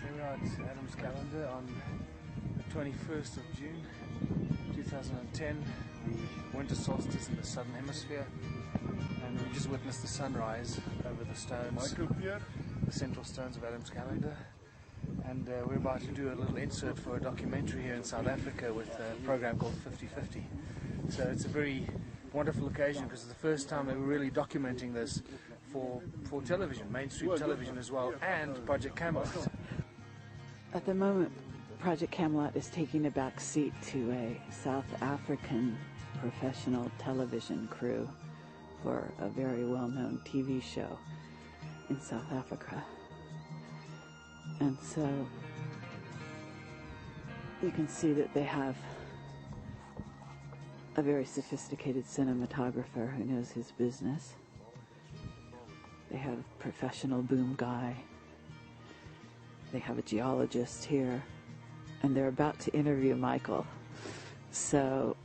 Here we are at Adam's calendar on the 21st of June 2010, the winter solstice in the southern hemisphere, and we just witnessed the sunrise over the stones, the central stones of Adam's calendar, and we're about to do a little insert for a documentary here in South Africa with a program called 50/50. So it's a very wonderful occasion because it's the first time that we're really documenting this for television, mainstream television as well, and Project Camelot. At the moment, Project Camelot is taking a back seat to a South African professional television crew for a very well-known TV show in South Africa. And so you can see that they have a very sophisticated cinematographer who knows his business. They have a professional boom guy. They have a geologist here, and they're about to interview Michael. So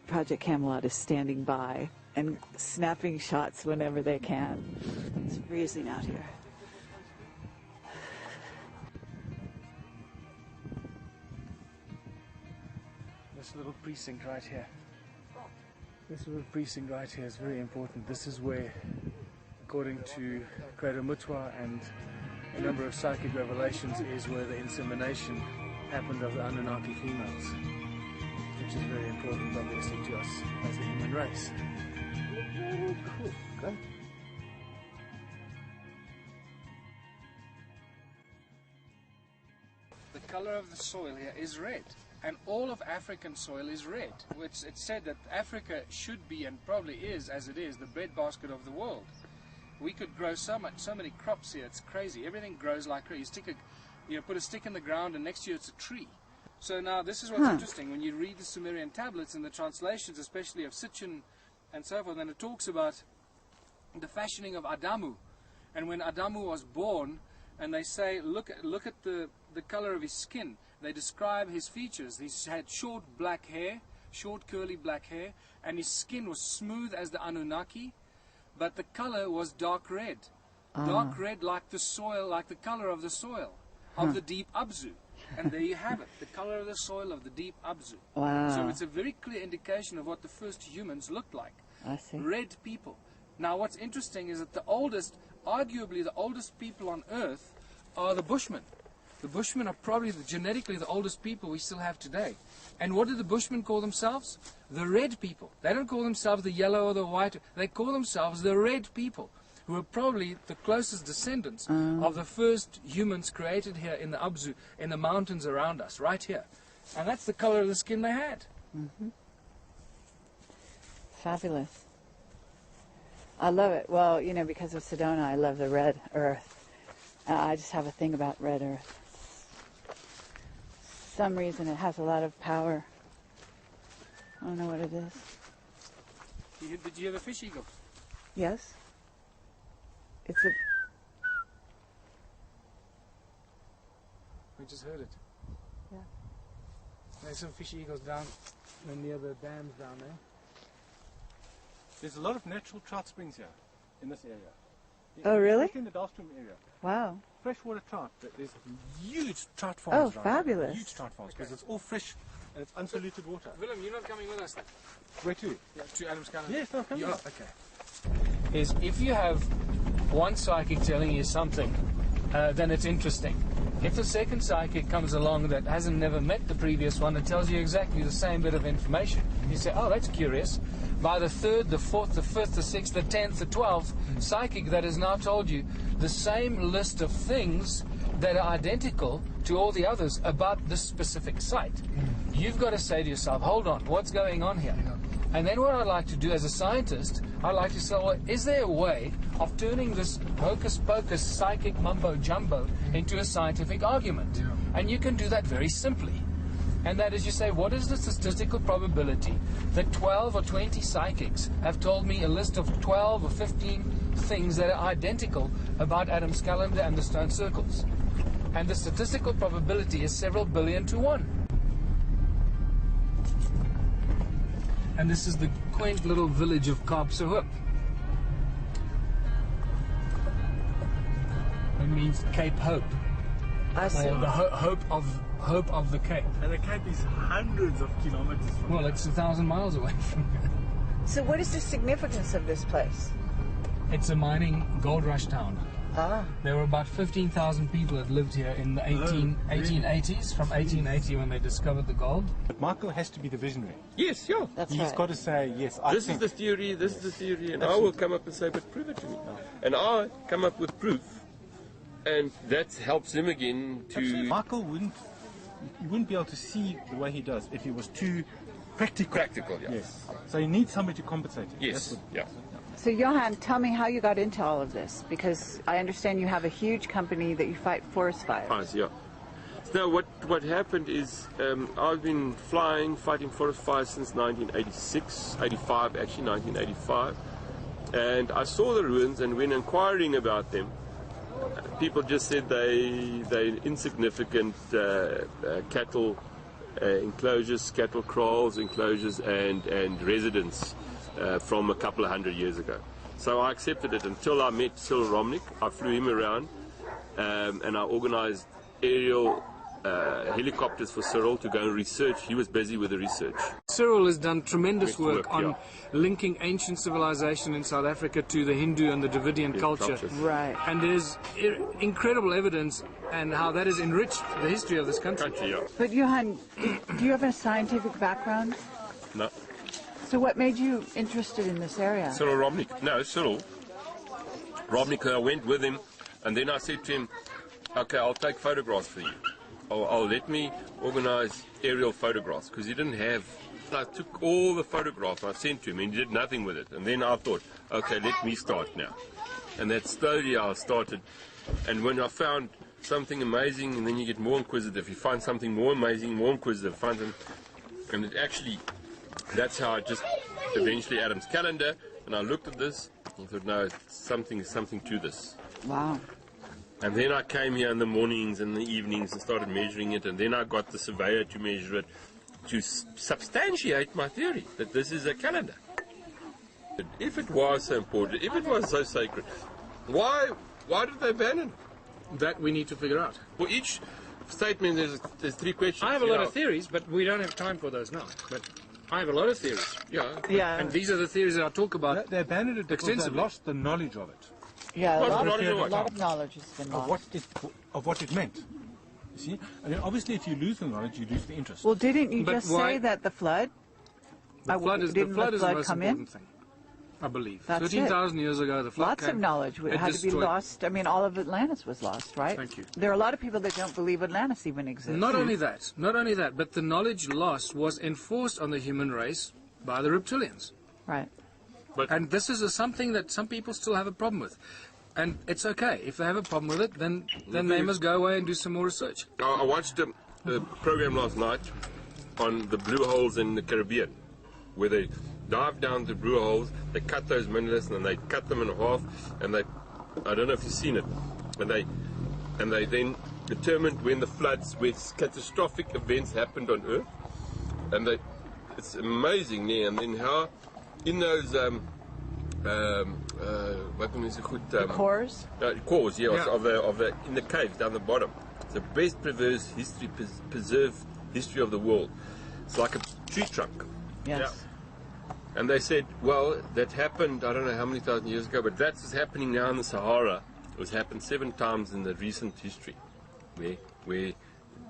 Project Camelot is standing by and snapping shots whenever they can. It's freezing out here. This little precinct right here. This little precinct right here is very important. This is where, according to Creator Mutwa and a number of psychic revelations, is where the insemination happened of the Anunnaki females, which is very important obviously to us as the human race. Okay. The color of the soil here is red, and all of African soil is red, which it's said that Africa should be, and probably is as it is, the breadbasket of the world. We could grow so many crops here. It's crazy. Everything grows like crazy. You put a stick in the ground, and next to you it's a tree. So now this is what's interesting. When you read the Sumerian tablets and the translations, especially of Sitchin and so forth, and it talks about the fashioning of Adamu, and when Adamu was born, and they say, look at the color of his skin. They describe his features. He had short black hair, short curly black hair, and his skin was smooth as the Anunnaki. But the color was dark red. Dark red like the soil, like the color of the soil of the deep Abzu. And there you have it, the color of the soil of the deep Abzu. Wow. So it's a very clear indication of what the first humans looked like. I see. Red people. Now what's interesting is that the oldest, arguably the oldest people on Earth are the Bushmen. The Bushmen are probably genetically the oldest people we still have today. And what do the Bushmen call themselves? The red people. They don't call themselves the yellow or the white. They call themselves the red people, who are probably the closest descendants of the first humans created here in the Abzu, in the mountains around us, right here. And that's the color of the skin they had. Mm-hmm. Fabulous. I love it. Well, you know, because of Sedona, I love the red earth. I just have a thing about red earth. For some reason it has a lot of power. I don't know what it is. Did you have a fish eagle? Yes. It's a... We just heard it. Yeah. There's some fish eagles down near the dams down there. There's a lot of natural trout springs here in this area. Oh, really? In the Dalstrom area. Wow. Freshwater trout. There's huge trout farms. Oh, fabulous. Huge trout farms because it's all fresh and it's unpolluted water. Willem, you're not coming with us then? Where to? Yeah, to Adam's Calendar. Yes, no, come You on. are? Okay. Is if you have one psychic telling you something, then it's interesting. If the second psychic comes along that hasn't never met the previous one and tells you exactly the same bit of information, you say, oh, that's curious. By the third, the fourth, the fifth, the sixth, the 10th, the 12th psychic that has now told you the same list of things that are identical to all the others about this specific site. You've got to say to yourself, hold on, what's going on here? And then what I'd like to do as a scientist, I'd like to say, well, is there a way of turning this hocus-pocus psychic mumbo-jumbo into a scientific argument? And you can do that very simply. And that is, you say, what is the statistical probability that 12 or 20 psychics have told me a list of 12 or 15 things that are identical about Adam's calendar and the stone circles? And the statistical probability is several billion to 1. And this is the quaint little village of Kaapsehoop. It means Cape Hope. I see. Or the hope of the Cape. And the Cape is hundreds of kilometers from Well, it's 1,000 miles away from here. So what is the significance of this place? It's a mining gold rush town. Ah. There were about 15,000 people that lived here in the 1880s, from 1880 when they discovered the gold. But Michael has to be the visionary. Yes, yeah. That's He's right. got to say, yes, This is the theory, this is the theory, and I will come up and say, but prove it to me. And I come up with proof, and that helps him again to... Michael wouldn't be able to see the way he does if he was too practical. Practical, yeah. Yes. So he needs somebody to compensate him. Yes, yeah. So Johan, tell me how you got into all of this, because I understand you have a huge company that you fight forest fires. Fires, yeah. So what happened is I've been fighting forest fires since 1986, 85 actually, 1985. And I saw the ruins, and when inquiring about them, people just said they're insignificant cattle enclosures, cattle kraals enclosures, and residents from a couple of hundred years ago. So I accepted it until I met Cyril Romnick. I flew him around and I organized aerial helicopters for Cyril to go and research. He was busy with the research. Cyril has done tremendous work on yeah. linking ancient civilization in South Africa to the Hindu and the Dravidian culture. cultures. Right. And there's incredible evidence and how that has enriched the history of this country. Yeah. But Johan, do you have a scientific background? No. So what made you interested in this area? Cyril Romnick. No, Cyril Romnick. I went with him, and then I said to him, okay, I'll take photographs for you. I'll let me organize aerial photographs, because he didn't have... I took all the photographs I sent to him, and he did nothing with it. And then I thought, okay, let me start now. And that slowly I started. And when I found something amazing, and then you get more inquisitive. You find something more amazing, more inquisitive. And it actually... That's how I just eventually Adam's calendar, and I looked at this and thought, no, something to this. Wow. And then I came here in the mornings and the evenings and started measuring it, and then I got the surveyor to measure it to substantiate my theory that this is a calendar. If it was so important, if it was so sacred, why did they ban it? That we need to figure out. For each statement, there's three questions. I have a lot of theories, but we don't have time for those now. But I have a lot of theories. Yeah. Yeah. And these are the theories that I talk about. They abandoned it because they Extensively. lost the knowledge of it, Yeah, What's a lot, the knowledge of a what? lot of knowledge has been lost. of what it meant. You see? And then obviously if you lose the knowledge, you lose the interest. Well, didn't you But just why- say that the flood? The flood is didn't the flood most come in? important thing, I believe. That's it. 13,000 years ago, the flood Lots came. of knowledge It had to be destroyed- lost. I mean, all of Atlantis was lost, right? Thank you. There are a lot of people that don't believe Atlantis even exists. Not only that, but the knowledge lost was enforced on the human race by the reptilians. Right. And this is something that some people still have a problem with. And it's okay. If they have a problem with it, then they must go away and do some more research. I watched a program last night on the blue holes in the Caribbean, where they dive down the blue holes, they cut those minerals, and they cut them in half, and I don't know if you've seen it, and they then determined when the floods, when catastrophic events happened on Earth, and it's amazing there, and then how in those wat noem je goed? The cores? Cores, yes, Yeah. of the in the caves down the bottom. It's the best preserved history of the world. It's like a tree trunk. Yes. Yeah. And they said, well, that happened, I don't know how many thousand years ago, but that's what's happening now in the Sahara. It was happened 7 times in the recent history, where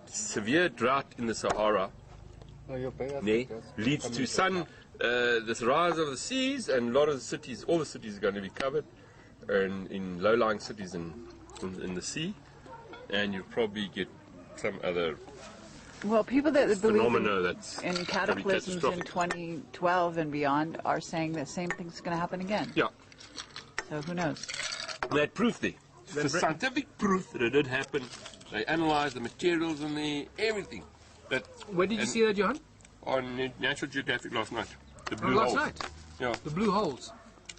severe drought in the Sahara leads to this rise of the seas, and a lot of the cities, all the cities are going to be covered in low-lying cities in the sea, and you'll probably get some other Well, people that believe phenomena that's in probably cataclysms in catastrophic. 2012 and beyond are saying the same thing's going to happen again. Yeah, So who knows? they had proof there. The scientific proof that it did happen. They analysed the materials in there, everything. Where did you see that, Johan? On Natural Geographic last night. The Oh, blue last holes. night. Yeah, The blue holes.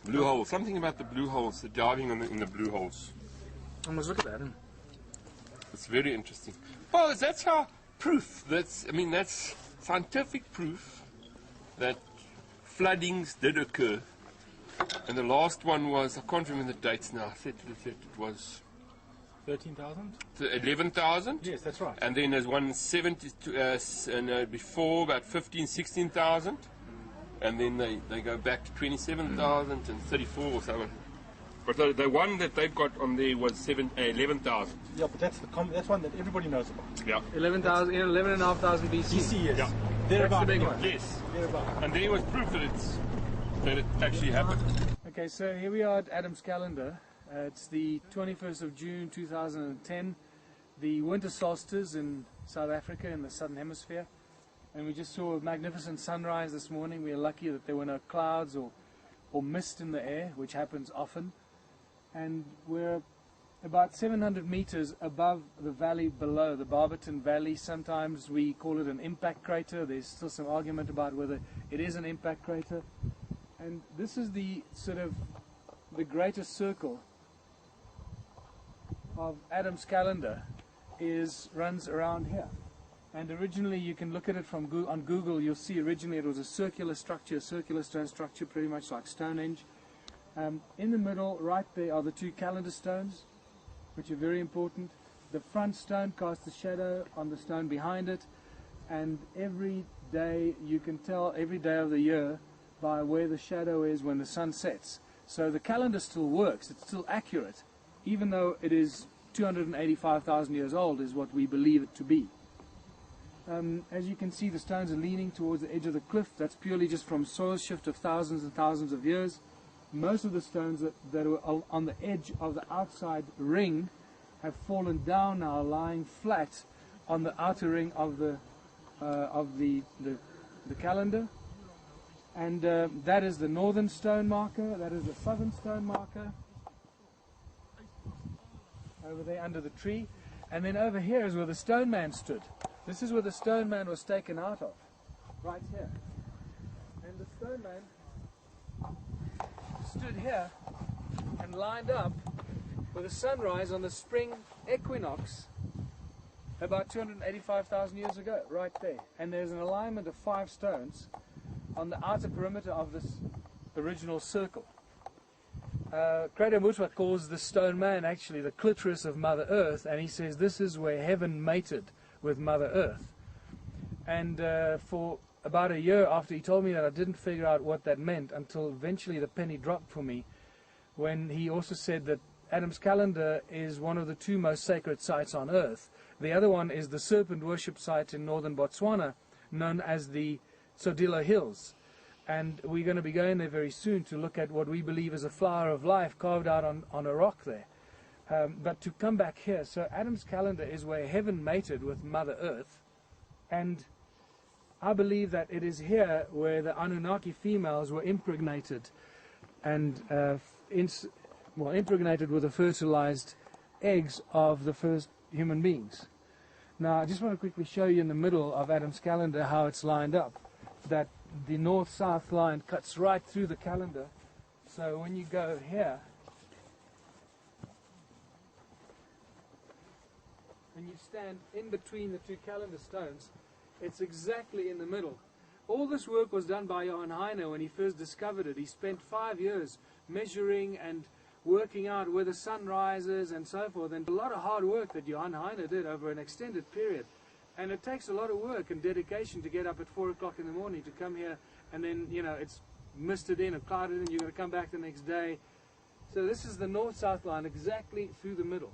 blue holes. Something about the blue holes. The diving in the blue holes. I must look at that. It's very interesting. Well, that's how proof. That's scientific proof that floodings did occur. And the last one was, I can't remember the dates now. I said it was 13,000? 11,000. Yes, that's right. And then there's one 70 before about 15, 16,000. And then they go back to 27,000 and 34 or something. But the one that they've got on there was 11,000. Yeah, but that's one that everybody knows about. Yeah. 11,500 BC. BC, yes. Yeah. Thereabout. That's the big one. Yes. Thereabout. And there was proof that it actually happened. Okay, so here we are at Adam's calendar. It's the 21st of June 2010, the winter solstice in South Africa in the southern hemisphere. And we just saw a magnificent sunrise this morning. We are lucky that there were no clouds or mist in the air, which happens often. And we're about 700 meters above the valley below, the Barberton Valley. Sometimes we call it an impact crater. There's still some argument about whether it is an impact crater. And this is the sort of the greater circle of Adam's calendar runs around here. And originally, you can look at it from on Google. You'll see originally it was a circular structure, a circular stone structure, pretty much like Stonehenge. In the middle, right there, are the 2 calendar stones, which are very important. The front stone casts a shadow on the stone behind it, and every day you can tell every day of the year by where the shadow is when the sun sets. So the calendar still works. It's still accurate, even though it is 285,000 years old, is what we believe it to be. As you can see, the stones are leaning towards the edge of the cliff. That's purely just from soil shift of thousands and thousands of years. Most of the stones that were on the edge of the outside ring have fallen down now, lying flat on the outer ring of the calendar. And that is the northern stone marker. That is the southern stone marker. Over there under the tree. And then over here is where the stone man stood. This is where the stone man was taken out of, right here. And the stone man stood here and lined up with the sunrise on the spring equinox about 285,000 years ago, right there. And there's an alignment of 5 stones on the outer perimeter of this original circle. Credo Mutwa calls the stone man actually the clitoris of Mother Earth, and he says this is where heaven mated with Mother Earth. And for about a year after he told me that, I didn't figure out what that meant until eventually the penny dropped for me when he also said that Adam's calendar is one of the 2 most sacred sites on Earth. The other one is the serpent worship site in northern Botswana, known as the Tsodilo Hills. And we're going to be going there very soon to look at what we believe is a flower of life carved out on a rock there. But to come back here, so Adam's calendar is where heaven mated with Mother Earth, and I believe that it is here where the Anunnaki females were impregnated, and impregnated with the fertilized eggs of the first human beings. Now, I just want to quickly show you in the middle of Adam's calendar how it's lined up, that the north-south line cuts right through the calendar. So when you go here, and you stand in between the 2 calendar stones, it's exactly in the middle All this work was done by Johan Heine when he first discovered it. He spent 5 years measuring and working out where the sun rises and so forth, and a lot of hard work that Johan Heine did over an extended period. And it takes a lot of work and dedication to get up at 4 o'clock in the morning to come here, and then, you know, it's misted in or clouded in, you've got to come back the next day. So this is the north-south line exactly through the middle.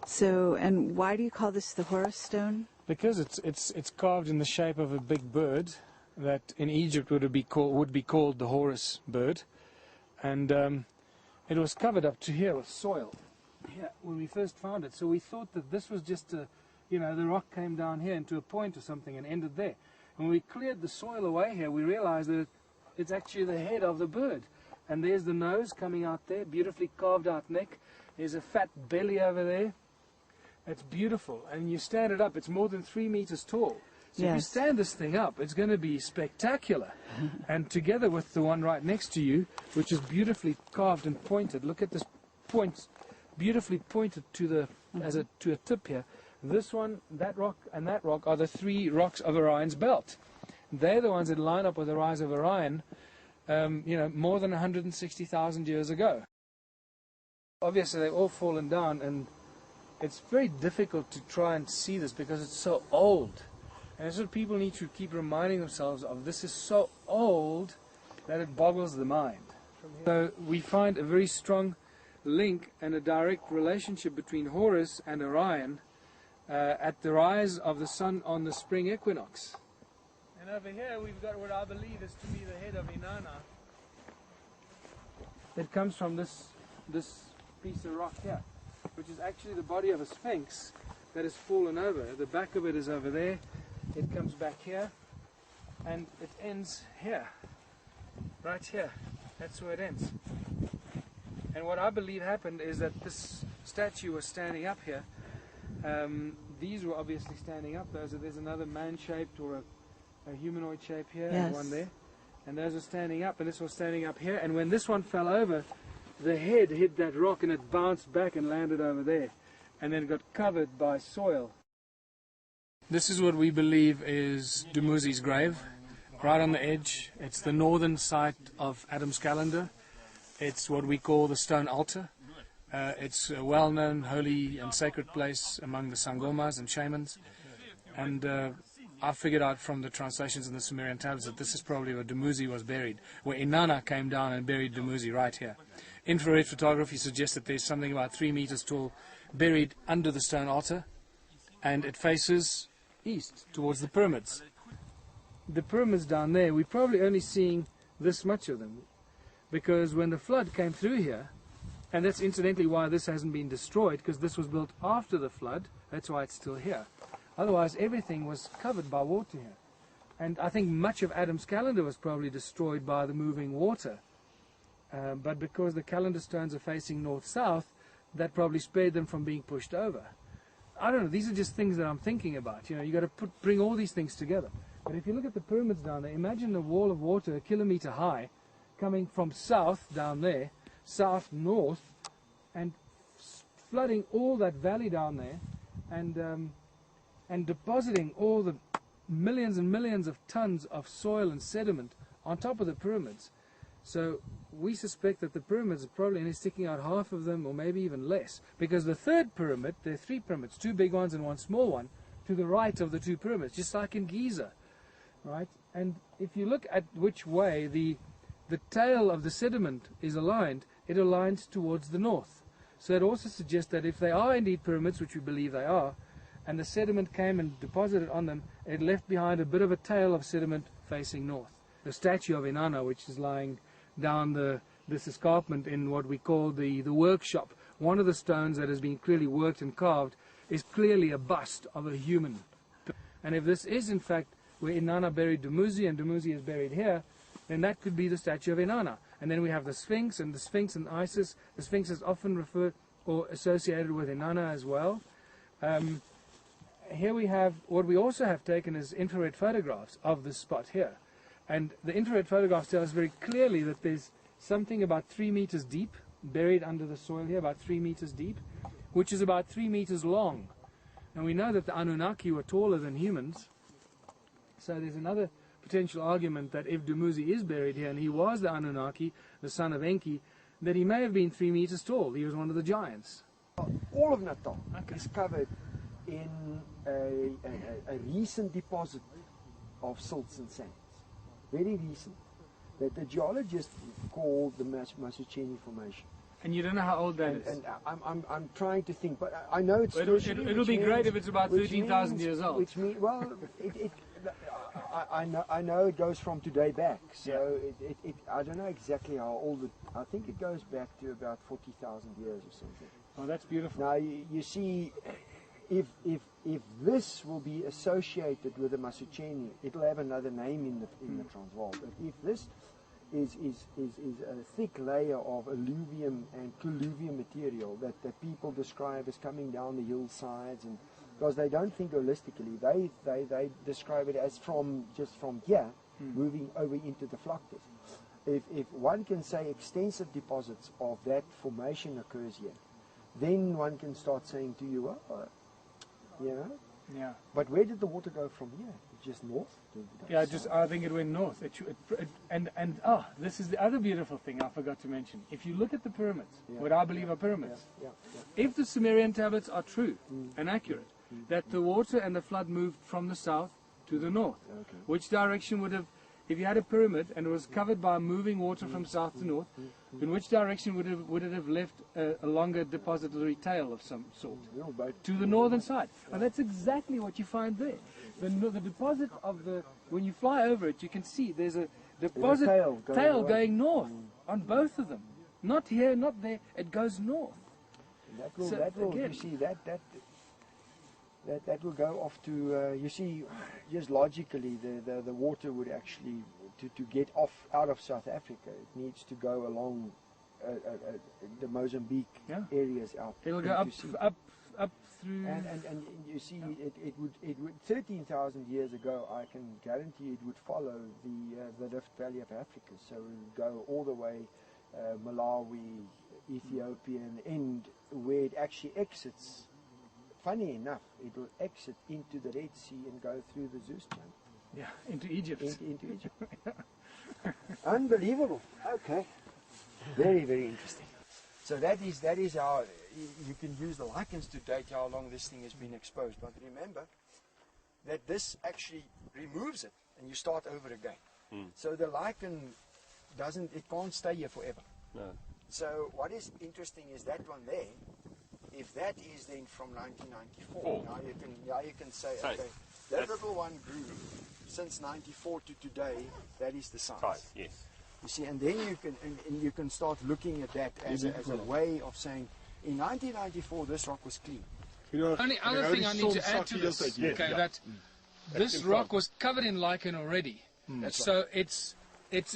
So, and why do you call this the Horus stone? Because it's carved in the shape of a big bird that in Egypt would be called the Horus bird, and it was covered up to here with soil here when we first found it. So we thought that this was just a, you know, the rock came down here into a point or something and ended there. When we cleared the soil away here, we realized that it's actually the head of the bird, and there's the nose coming out there, beautifully carved out neck. There's a fat belly over there. It's beautiful, and you stand it up, it's more than 3 meters tall. So yes. If you stand this thing up, it's going to be spectacular. And together with the one right next to you, which is beautifully carved and pointed, look at this point, beautifully pointed to the to a tip here. This one, that rock, and that rock are the 3 rocks of Orion's belt. They're the ones that line up with the rise of Orion, you know, more than 160,000 years ago. Obviously, they've all fallen down, and it's very difficult to try and see this because it's so old. And that's what people need to keep reminding themselves of. This is so old that it boggles the mind. So we find a very strong link and a direct relationship between Horus and Orion at the rise of the sun on the spring equinox. And over here we've got what I believe is to be the head of Inanna. It comes from this piece of rock here, which is actually the body of a sphinx that has fallen over. The back of it is over there. It comes back here, and it ends here, right here. That's where it ends. And what I believe happened is that this statue was standing up here. These were obviously standing up. There's another man-shaped or a humanoid shape here, yes. And one there. And those are standing up, and this was standing up here. And when this one fell over, the head hit that rock, and it bounced back and landed over there. And then it got covered by soil. This is what we believe is Dumuzi's grave, right on the edge. It's the northern site of Adam's calendar. It's what we call the stone altar. It's a well-known holy and sacred place among the Sangomas and shamans. And I figured out from the translations in the Sumerian tablets that this is probably where Dumuzi was buried, where Inanna came down and buried Dumuzi right here. Infrared photography suggests that there's something about 3 meters tall buried under the stone altar, and it faces east towards the pyramids. The pyramids down there, we're probably only seeing this much of them, because when the flood came through here, and that's incidentally why this hasn't been destroyed, because this was built after the flood, that's why it's still here. Otherwise everything was covered by water here. And I think much of Adam's calendar was probably destroyed by the moving water. But because the calendar stones are facing north-south, that probably spared them from being pushed over. I don't know, these are just things that I'm thinking about. You know, you've got to bring all these things together. But if you look at the pyramids down there, imagine a wall of water 1 kilometer high coming from south down there, south-north, and flooding all that valley down there, and depositing all the millions and millions of tons of soil and sediment on top of the pyramids. So we suspect that the pyramids are probably only sticking out half of them, or maybe even less, because the third pyramid, there are 3 pyramids, 2 big ones and 1 small one, to the right of the 2 pyramids, just like in Giza, right? And if you look at which way the tail of the sediment is aligned, it aligns towards the north. So it also suggests that if they are indeed pyramids, which we believe they are, and the sediment came and deposited on them, it left behind a bit of a tail of sediment facing north. The statue of Inanna, which is lying down this escarpment in what we call the workshop, one of the stones that has been clearly worked and carved is clearly a bust of a human. And if this is in fact where Inanna buried Dumuzi, and Dumuzi is buried here, then that could be the statue of Inanna. And then we have the Sphinx, and the Sphinx and Isis. The Sphinx is often referred or associated with Inanna as well. Here we have, what we also have taken is infrared photographs of this spot here. And the infrared photographs tell us very clearly that there's something about 3 meters deep, buried under the soil here, about 3 meters deep, which is about 3 meters long. And we know that the Anunnaki were taller than humans. So there's another potential argument that if Dumuzi is buried here and he was the Anunnaki, the son of Enki, that he may have been 3 meters tall. He was one of the giants. All of Natal is covered in a recent deposit of silts and sands. Very recent. That the geologists called the Masucheni Formation. And you don't know how old that is? And I'm trying to think, but I know it's... It'll be great if it's about 13,000 years old. Which means, well, I know it goes from today back, so I don't know exactly how old it... I think it goes back to about 40,000 years or something. Oh, that's beautiful. Now, you see, if this will be associated with the Masucheni, it'll have another name in the Transvaal. But if this is a thick layer of alluvium and colluvium material that people describe as coming down the hillsides, and because they don't think holistically, they describe it as just from here moving over into the Vlaktes. If one can say extensive deposits of that formation occurs here, then one can start saying to you, well, you know. Yeah. But where did the water go from here? Just north? Yeah, I think it went north. This is the other beautiful thing I forgot to mention. If you look at the pyramids, what I believe are pyramids, if the Sumerian tablets are true and accurate, that the water and the flood moved from the south to the north, which direction would have, if you had a pyramid and it was covered by moving water from south to north, in which direction would it have left a longer depository tail of some sort? To the northern side. And that's exactly what you find there. The deposit of when you fly over it, you can see there's a deposit tail going north on both of them. Not here, not there, it goes north. You see, that will go off to, you see, just logically, the water would actually, to get out of South Africa, it needs to go along the Mozambique areas out. It'll go up through... And you see, it would 13,000 years ago, I can guarantee it would follow the Rift Valley of Africa. So it would go all the way, Malawi, Ethiopia, and end where it actually exits. Funny enough, it will exit into the Red Sea and go through the Zeus Channel. Yeah, into Egypt. Into Egypt. Unbelievable. Okay. Very, very interesting. So that is how you can use the lichens to date how long this thing has been exposed. But remember that this actually removes it and you start over again. So the lichen can't stay here forever. No. So what is interesting is that one there. If that is then from 1994, now you can say, okay, that little one grew since 94 to today. That is the size. Yes. You see, and then you can start looking at that as a way of saying, in 1994 this rock was clean. Only other thing I need to add to this, that this rock was covered in lichen already, so it's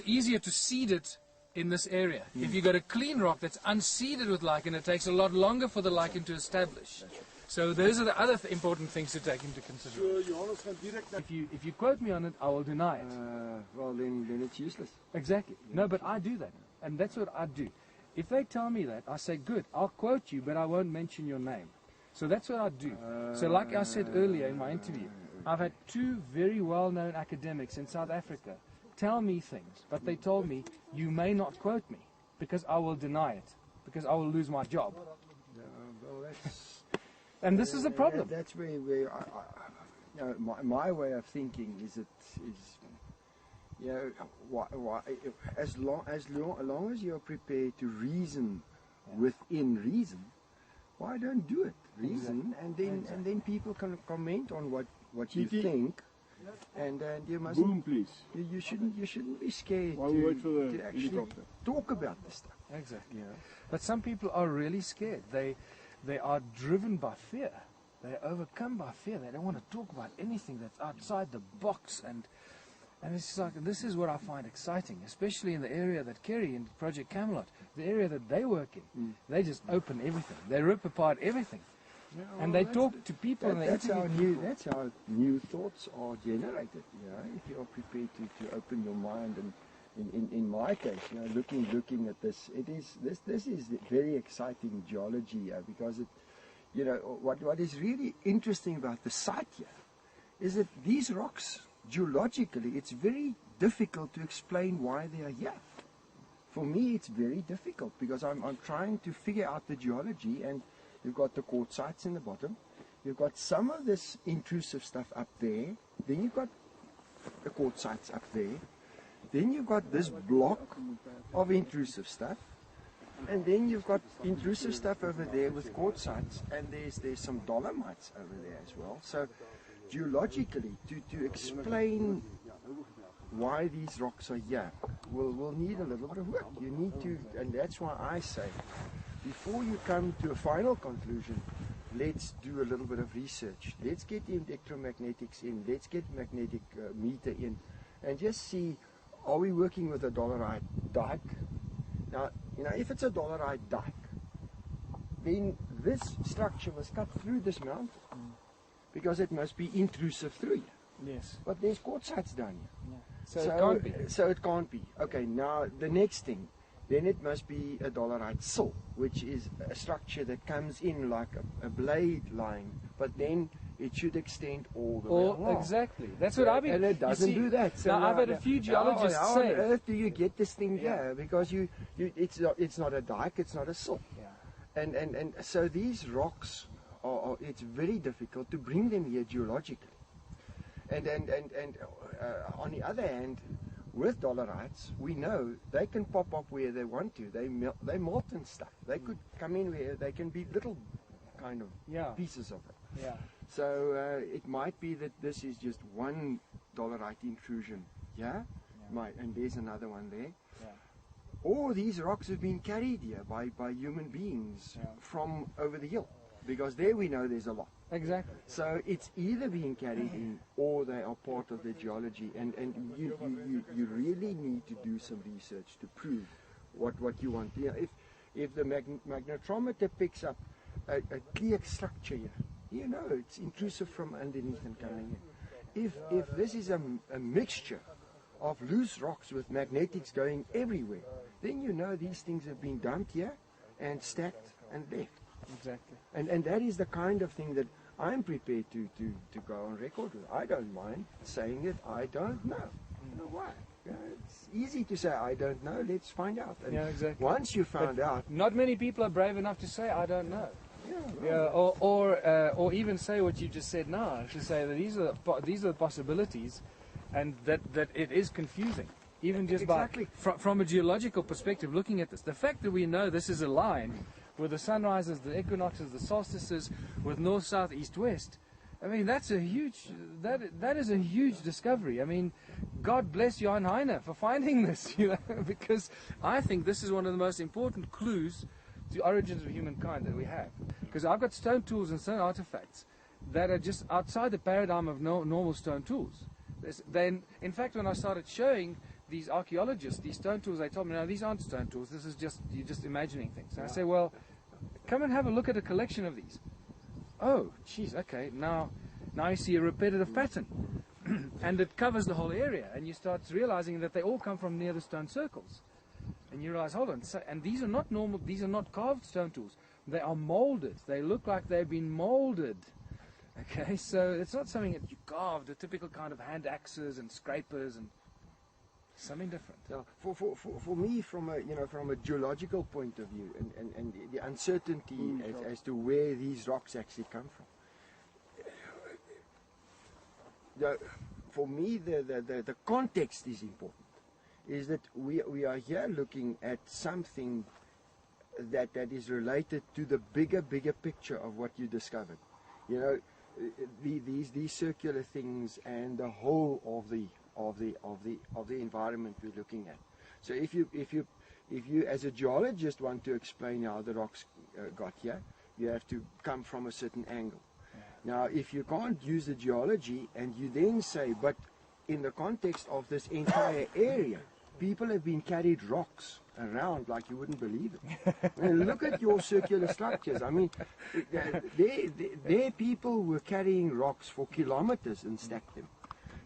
easier to seed it in this area. If you've got a clean rock that's unseeded with lichen, it takes a lot longer for the lichen to establish. So those are the other important things to take into consideration. If you quote me on it, I will deny it. Well, then it's useless. Exactly. No, but I do that. And that's what I do. If they tell me that, I say, good, I'll quote you, but I won't mention your name. So that's what I do. So like I said earlier in my interview, I've had 2 very well-known academics in South Africa tell me things, but they told me, you may not quote me, because I will deny it, because I will lose my job. Well, that's... And this is a problem. That's where my way of thinking is as long as you're prepared to reason within reason, why don't do it? Reason, and then people can comment on what you think. And you must. Boom, please. You shouldn't be scared While we wait for the to actually helicopter. talk about this stuff. Exactly. Yeah. But some people are really scared. They are driven by fear. They're overcome by fear. They don't want to talk about anything that's outside the box. And it's just like, this is what I find exciting, especially in the area that Kerry in Project Camelot, the area that they work in. They just open everything. They rip apart everything. Yeah, and they talk to people and they interview people. That's how new thoughts are generated. You know, if you are prepared to open your mind, and in my case, you know, looking at this, this is very exciting geology because you know, what is really interesting about the site here is that these rocks, geologically, it's very difficult to explain why they are here. For me, it's very difficult because I'm trying to figure out the geology, and you've got the quartzites in the bottom, you've got some of this intrusive stuff up there, then you've got the quartzites up there, then you've got this block of intrusive stuff, and then you've got intrusive stuff over there with quartzites, and there's some dolomites over there as well. So geologically, to explain why these rocks are here, we'll need a little bit of work. You need to, and that's why I say, before you come to a final conclusion, let's do a little bit of research. Let's get the electromagnetics in, let's get magnetic meter in, and just see, are we working with a dolerite dike? Now, you know, if it's a dolerite dike, then this structure was cut through this mountain, because it must be intrusive through here. Yes. But there's quartzites down here. Yeah. So it can't be. So it can't be. Okay, now the next thing, then it must be a dolerite sill, which is a structure that comes in like a blade line, but then it should extend all the way along. Exactly. That's what I mean. And it doesn't do that. So now, I've had a few geologists how say, on earth do you get this thing here? Because it's not a dike, it's not a sill. yeah. And so these rocks it's very difficult to bring them here geologically. And on the other hand, with dolerites, we know they can pop up where they want to. They molten stuff. They could come in where they can be little kind of pieces of it. Yeah. So it might be that this is just one dolerite intrusion. Yeah. And there's another one there. Yeah. Or these rocks have been carried here by human beings from over the hill, because there we know there's a lot. Exactly. So it's either being carried in or they are part of the geology, and you really need to do some research to prove what you want. You know, if the magnetometer picks up a clear structure here, you know it's intrusive from underneath and coming in. If this is a mixture of loose rocks with magnetics going everywhere, then you know these things have been dumped here and stacked and left. Exactly. And that is the kind of thing that I'm prepared to go on record with. I don't mind saying it, I don't know. You know why? It's easy to say I don't know, let's find out. And exactly. Once you found out... Not many people are brave enough to say I don't know. Yeah, Or even say what you just said now, to say that these are the possibilities, and that it is confusing. Even just exactly. from a geological perspective, looking at this. The fact that we know this is a line with the sunrises, the equinoxes, the solstices, with north, south, east, west. I mean, that's a huge, that is a huge discovery. I mean, God bless Johan Heine for finding this, you know, because I think this is one of the most important clues to the origins of humankind that we have. Because I've got stone tools and stone artifacts that are just outside the paradigm of normal stone tools. Then, in fact, when I started showing these archaeologists these stone tools, they told me, no, these aren't stone tools, this is just, you're just imagining things. And I say, well, come and have a look at a collection of these. Oh, geez, okay, now you see a repetitive pattern. And it covers the whole area, and you start realizing that they all come from near the stone circles. And you realize, hold on, and these are not normal, these are not carved stone tools. They are molded. They look like they've been molded. Okay, so it's not something that you carved, a typical kind of hand axes and scrapers and something different. Yeah, for me, from a geological point of view, and the uncertainty as to where these rocks actually come from. For me, the context is important. Is that we are here looking at something that is related to the bigger picture of what you discovered. You know, these circular things and the whole of the environment we're looking at. So if you as a geologist want to explain how the rocks got here, you have to come from a certain angle. Now, if you can't use the geology and you then say, but in the context of this entire area, people have been carried rocks around like you wouldn't believe it. And look at your circular structures. I mean, there people were carrying rocks for kilometers and stacked them.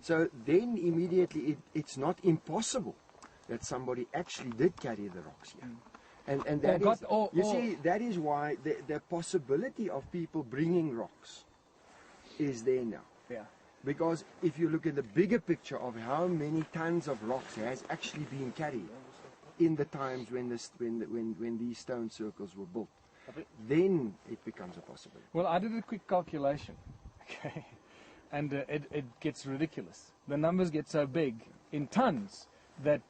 So then immediately it's not impossible that somebody actually did carry the rocks here. And that got- is, or- you or- see, that is why the possibility of people bringing rocks is there now. Yeah. Because if you look at the bigger picture of how many tons of rocks has actually been carried in the times when these stone circles were built, then it becomes a possibility. Well, I did a quick calculation, okay, and it gets ridiculous. The numbers get so big in tons that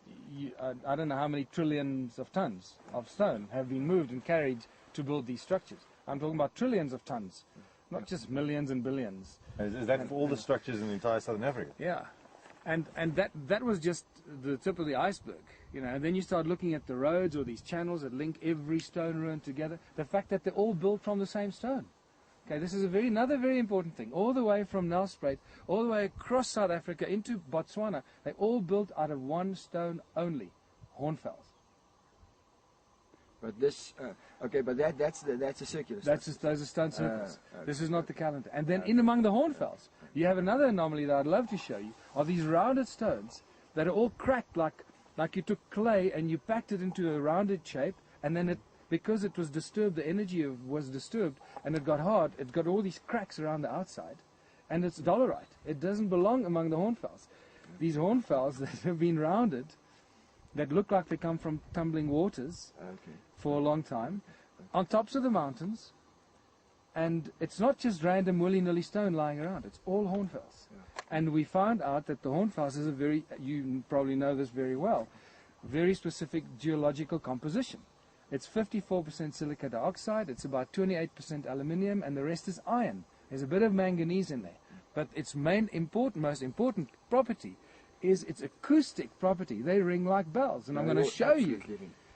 I don't know how many trillions of tons of stone have been moved and carried to build these structures. I'm talking about trillions of tons, not just millions and billions. Is that for all the structures in the entire Southern Africa? Yeah, and that was just the tip of the iceberg, you know. And then you start looking at the roads or these channels that link every stone ruin together. The fact that they're all built from the same stone. Okay, this is another very important thing. All the way from Nelspruit, all the way across South Africa into Botswana, they all built out of one stone only, hornfels. But this, okay, but that's a circular. Those are stone circles. This is not the calendar. And then in among the hornfels, you have another anomaly that I'd love to show you, are these rounded stones that are all cracked like you took clay and you packed it into a rounded shape, and then because it was disturbed, the energy was disturbed, and it got hard, it got all these cracks around the outside, and it's dolerite. It doesn't belong among the hornfels. These hornfels that have been rounded, that look like they come from tumbling waters for a long time, on tops of the mountains, and it's not just random willy-nilly stone lying around, it's all hornfels. And we found out that the hornfels is you probably know this very well, very specific geological composition. It's 54% silica dioxide, it's about 28% aluminium, and the rest is iron. There's a bit of manganese in there. But its most important property is its acoustic property. They ring like bells, and I'm going to show you.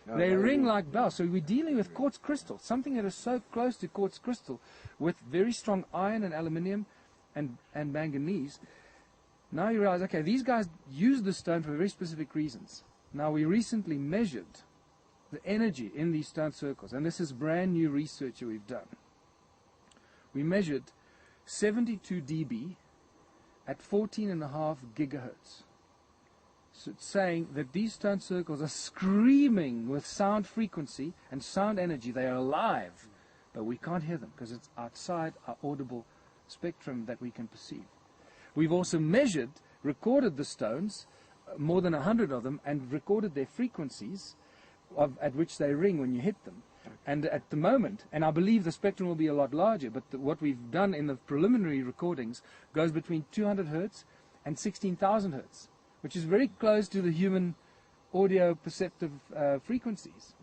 They ring like bells. So we're dealing with quartz crystal, something that is so close to quartz crystal, with very strong iron and aluminium and manganese. Now you realize, okay, these guys use the stone for very specific reasons. Now we recently measured the energy in these stone circles, and this is brand new research that we've done. We measured 72 dB at 14.5 gigahertz. So it's saying that these stone circles are screaming with sound frequency and sound energy. They are alive, but we can't hear them because it's outside our audible spectrum that we can perceive. We've also recorded the stones, more than 100 of them, and recorded their frequencies at which they ring when you hit them. And at the moment, and I believe the spectrum will be a lot larger, but what we've done in the preliminary recordings goes between 200 hertz and 16,000 hertz, which is very close to the human audio perceptive frequencies.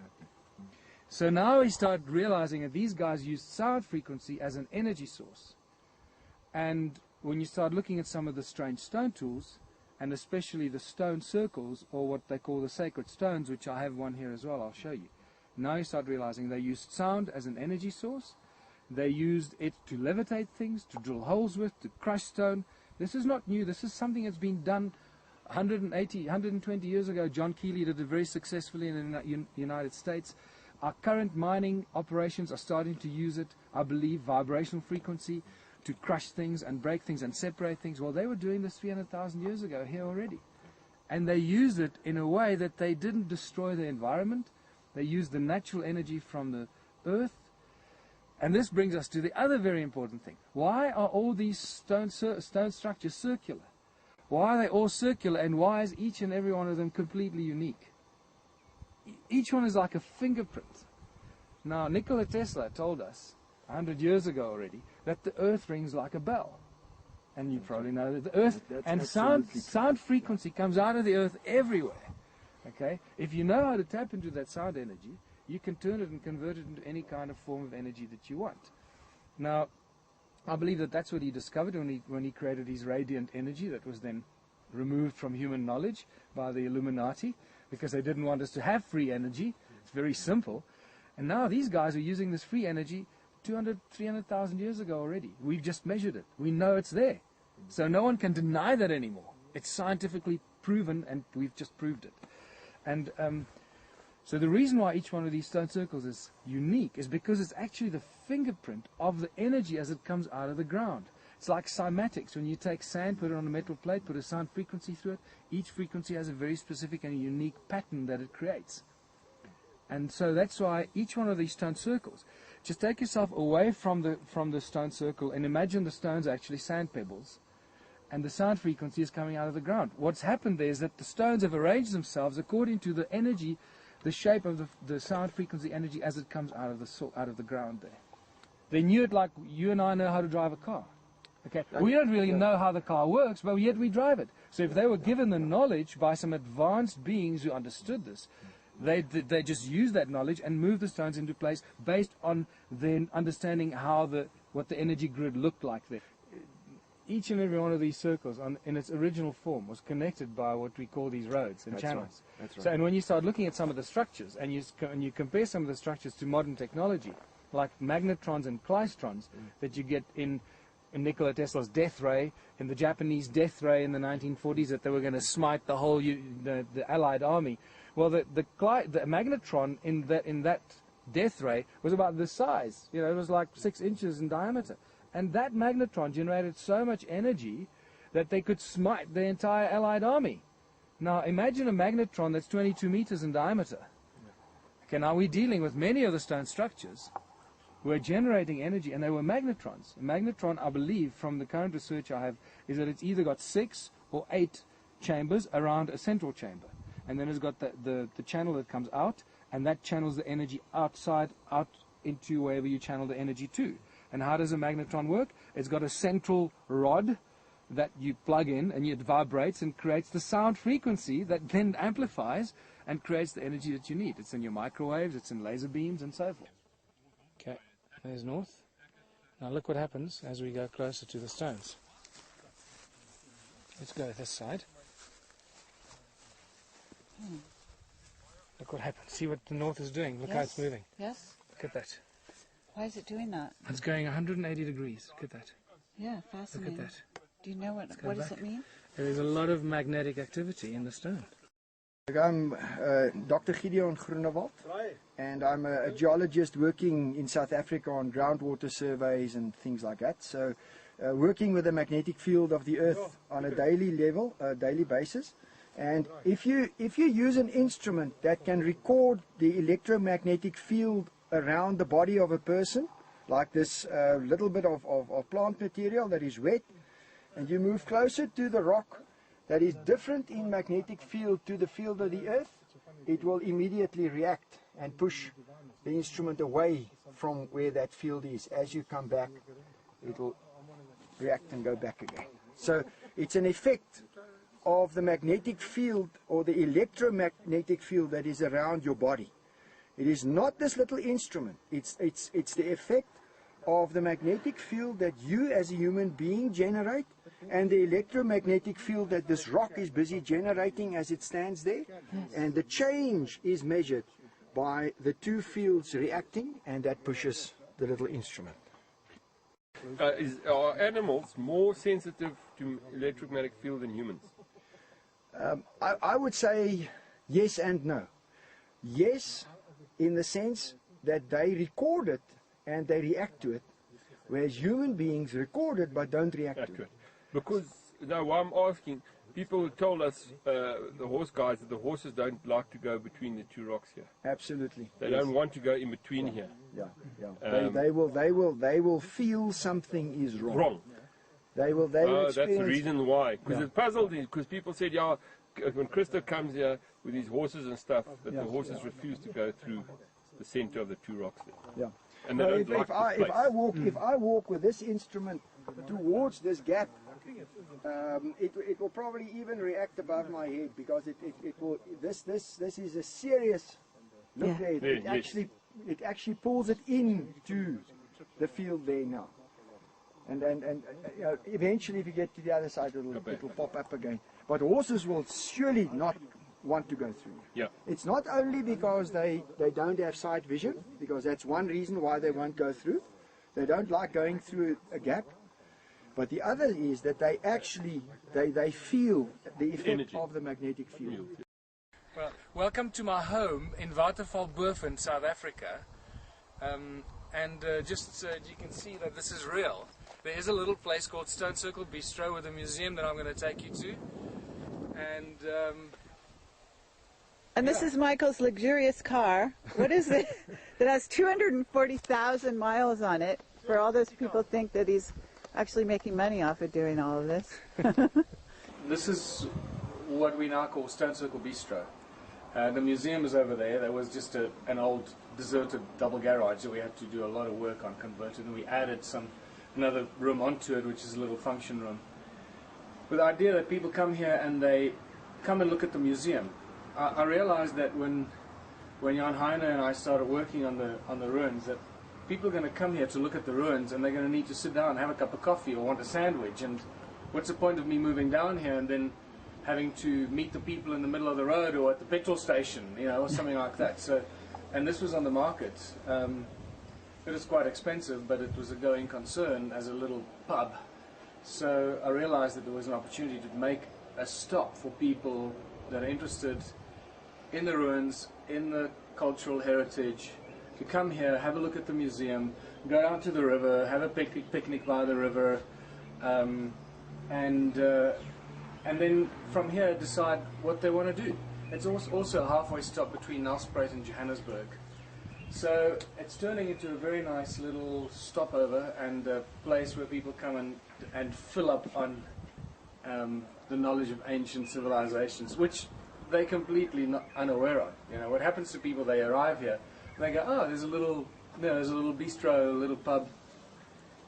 So now we start realizing that these guys use sound frequency as an energy source. And when you start looking at some of the strange stone tools, and especially the stone circles, or what they call the sacred stones, which I have one here as well, I'll show you. Now you start realizing they used sound as an energy source. They used it to levitate things, to drill holes with, to crush stone. This is not new. This is something that's been done 120 years ago. John Keeley did it very successfully in the United States. Our current mining operations are starting to use it, I believe, vibrational frequency, to crush things and break things and separate things. Well, they were doing this 300,000 years ago here already. And they used it in a way that they didn't destroy the environment. They used the natural energy from the earth. And this brings us to the other very important thing. Why are all these stone structures circular? Why are they all circular, and why is each and every one of them completely unique? Each one is like a fingerprint. Now, Nikola Tesla told us 100 years ago already that the earth rings like a bell. And you probably know that the earth and sound frequency comes out of the earth everywhere. Okay? If you know how to tap into that sound energy, you can turn it and convert it into any kind of form of energy that you want. Now, I believe that that's what he discovered when he created his radiant energy that was then removed from human knowledge by the Illuminati, because they didn't want us to have free energy. It's very simple. And now these guys are using this free energy 200, 300,000 years ago already. We've just measured it. We know it's there. So no one can deny that anymore. It's scientifically proven, and we've just proved it. And so the reason why each one of these stone circles is unique is because it's actually the fingerprint of the energy as it comes out of the ground. It's like cymatics. When you take sand, put it on a metal plate, put a sound frequency through it, each frequency has a very specific and unique pattern that it creates. And so that's why each one of these stone circles, just take yourself away from the stone circle and imagine the stones are actually sand pebbles, and the sound frequency is coming out of the ground. What's happened there is that the stones have arranged themselves according to the energy, the shape of the sound frequency energy as it comes out of the ground there. They knew it like you and I know how to drive a car. Okay, we don't really know how the car works, but yet we drive it. So if they were given the knowledge by some advanced beings who understood this, they just use that knowledge and move the stones into place based on then understanding what the energy grid looked like there. Each and every one of these circles in its original form was connected by what we call these roads and channels. Right. That's right. So, and when you start looking at some of the structures and you compare some of the structures to modern technology, like magnetrons and klystrons that you get in Nikola Tesla's death ray, in the Japanese death ray in the 1940s that they were going to smite the whole the Allied army. Well, the magnetron in that death ray was about this size. You know, it was like 6 inches in diameter. And that magnetron generated so much energy that they could smite the entire Allied army. Now, imagine a magnetron that's 22 meters in diameter. Okay, now we're dealing with many of the stone structures who are generating energy, and they were magnetrons. A magnetron, I believe, from the current research I have, is that it's either got 6 or 8 chambers around a central chamber. And then it's got the channel that comes out, and that channels the energy out into wherever you channel the energy to. And how does a magnetron work? It's got a central rod that you plug in, and it vibrates and creates the sound frequency that then amplifies and creates the energy that you need. It's in your microwaves, it's in laser beams, and so forth. Okay, there's north. Now look what happens as we go closer to the stones. Let's go this side. Look what happens. See what the north is doing. Look how it's moving. Yes. Look at that. Why is it doing that? It's going 180 degrees. Look at that. Yeah, Look fascinating. at that. Do you know what does it mean? There is a lot of magnetic activity in the stone. I'm Dr. Gideon Groenewald, and I'm a geologist working in South Africa on groundwater surveys and things like that. So working with the magnetic field of the earth on a daily basis. And if you use an instrument that can record the electromagnetic field around the body of a person, like this little bit of plant material that is wet, and you move closer to the rock that is different in magnetic field to the field of the earth, it will immediately react and push the instrument away from where that field is. As you come back, it will react and go back again. So it's an effect of the magnetic field or the electromagnetic field that is around your body. It is not this little instrument. It's the effect of the magnetic field that you as a human being generate, and the electromagnetic field that this rock is busy generating as it stands there. And the change is measured by the two fields reacting, and that pushes the little instrument. Are animals more sensitive to electromagnetic field than humans? I would say yes and no. Yes, in the sense that they record it and they react to it, whereas human beings record it but don't react to it. Because, now I'm asking, people told us, the horse guys, that the horses don't like to go between the two rocks here. Absolutely. They don't want to go in between here. Yeah. They will feel something is wrong. They will that's the reason why. Because it puzzled me, because people said, yeah, when Christo comes here with his horses and stuff, that the horses refuse to go through the center of the two rocks there. Yeah. And they don't like the place. If I walk with this instrument towards this gap, it will probably even react above my head, because it will. This is a serious look there. It actually pulls it into the field there now. And you know, eventually, if you get to the other side, it will pop up again. But horses will surely not want to go through. Yeah. It's not only because they don't have sight vision, because that's one reason why they won't go through. They don't like going through a gap. But the other is that they actually they feel the effect of the magnetic field. Well, welcome to my home in Watervalboven, South Africa. Just so you can see that this is real. There is a little place called Stone Circle Bistro with a museum that I'm going to take you to. And And this is Michael's luxurious car. What is it? That has 240,000 miles on it. For all those people think that he's actually making money off of doing all of this. This is what we now call Stone Circle Bistro. The museum is over there. There was just an old deserted double garage that we had to do a lot of work on converting, and we added another room onto it, which is a little function room, with the idea that people come here and they come and look at the museum. I realized that when Johan Heine and I started working on the ruins, that people are going to come here to look at the ruins, and they're going to need to sit down and have a cup of coffee or want a sandwich. And what's the point of me moving down here and then having to meet the people in the middle of the road or at the petrol station, or something like that? So, and this was on the market. It was quite expensive, but it was a going concern as a little pub. So I realized that there was an opportunity to make a stop for people that are interested in the ruins, in the cultural heritage, to come here, have a look at the museum, go down to the river, have a picnic by the river, and then from here decide what they want to do. It's also a halfway stop between Nelspruit and Johannesburg. So it's turning into a very nice little stopover and a place where people come and fill up on the knowledge of ancient civilizations, which they're completely not unaware of. What happens to people? They arrive here, they go, oh, there's a little bistro, a little pub,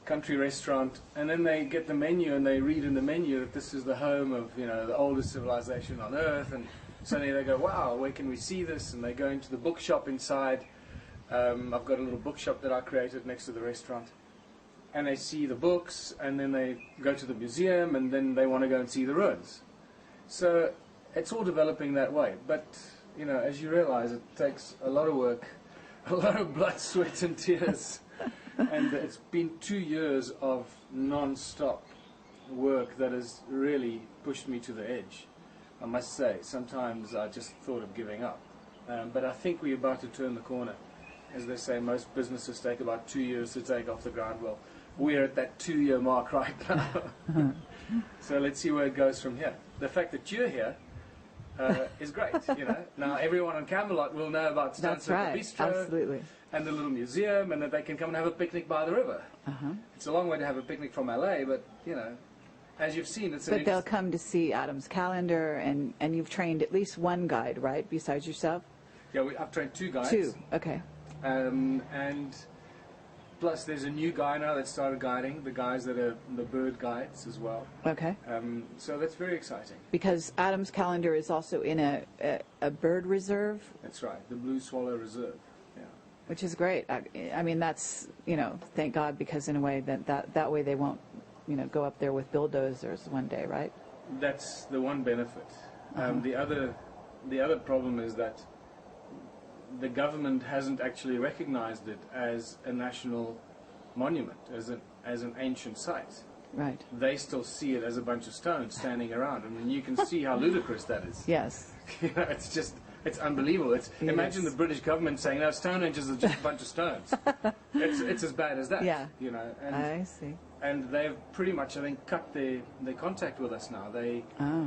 country restaurant, and then they get the menu and they read in the menu that this is the home of the oldest civilization on earth, and suddenly they go, wow, where can we see this? And they go into the bookshop inside. I've got a little bookshop that I created next to the restaurant, and they see the books, and then they go to the museum, and then they want to go and see the ruins. So it's all developing that way, but as you realize, it takes a lot of work, a lot of blood, sweat and tears. And it's been 2 years of non-stop work that has really pushed me to the edge, I must say. Sometimes I just thought of giving up. But I think we're about to turn the corner. As they say, most businesses take about 2 years to take off the ground. Well, we're at that 2-year mark right now. So let's see where it goes from here. The fact that you're here is great. Now everyone on Camelot will know about Stone Circle Bistro. Absolutely. And the little museum, and that they can come and have a picnic by the river. It's a long way to have a picnic from LA, but as you've seen, it's. But they'll come to see Adam's calendar, and you've trained at least one guide, right, besides yourself? Yeah, I've trained 2 guides. 2, okay. And plus, there's a new guy now that started guiding the guys that are the bird guides as well. Okay. So that's very exciting. Because Adam's calendar is also in a bird reserve. That's right, the Blue Swallow Reserve. Which is great. I mean, that's, thank God, because in a way that way they won't, go up there with bulldozers one day, right? That's the one benefit. The other problem is that the government hasn't actually recognized it as a national monument, as an ancient site. Right. They still see it as a bunch of stones standing around. I mean, you can see how ludicrous that is. Yes. It's unbelievable. Imagine the British government saying, no, Stonehenge is just a bunch of stones. It's as bad as that. Yeah. And I see. And they've pretty much, I think, cut their contact with us now.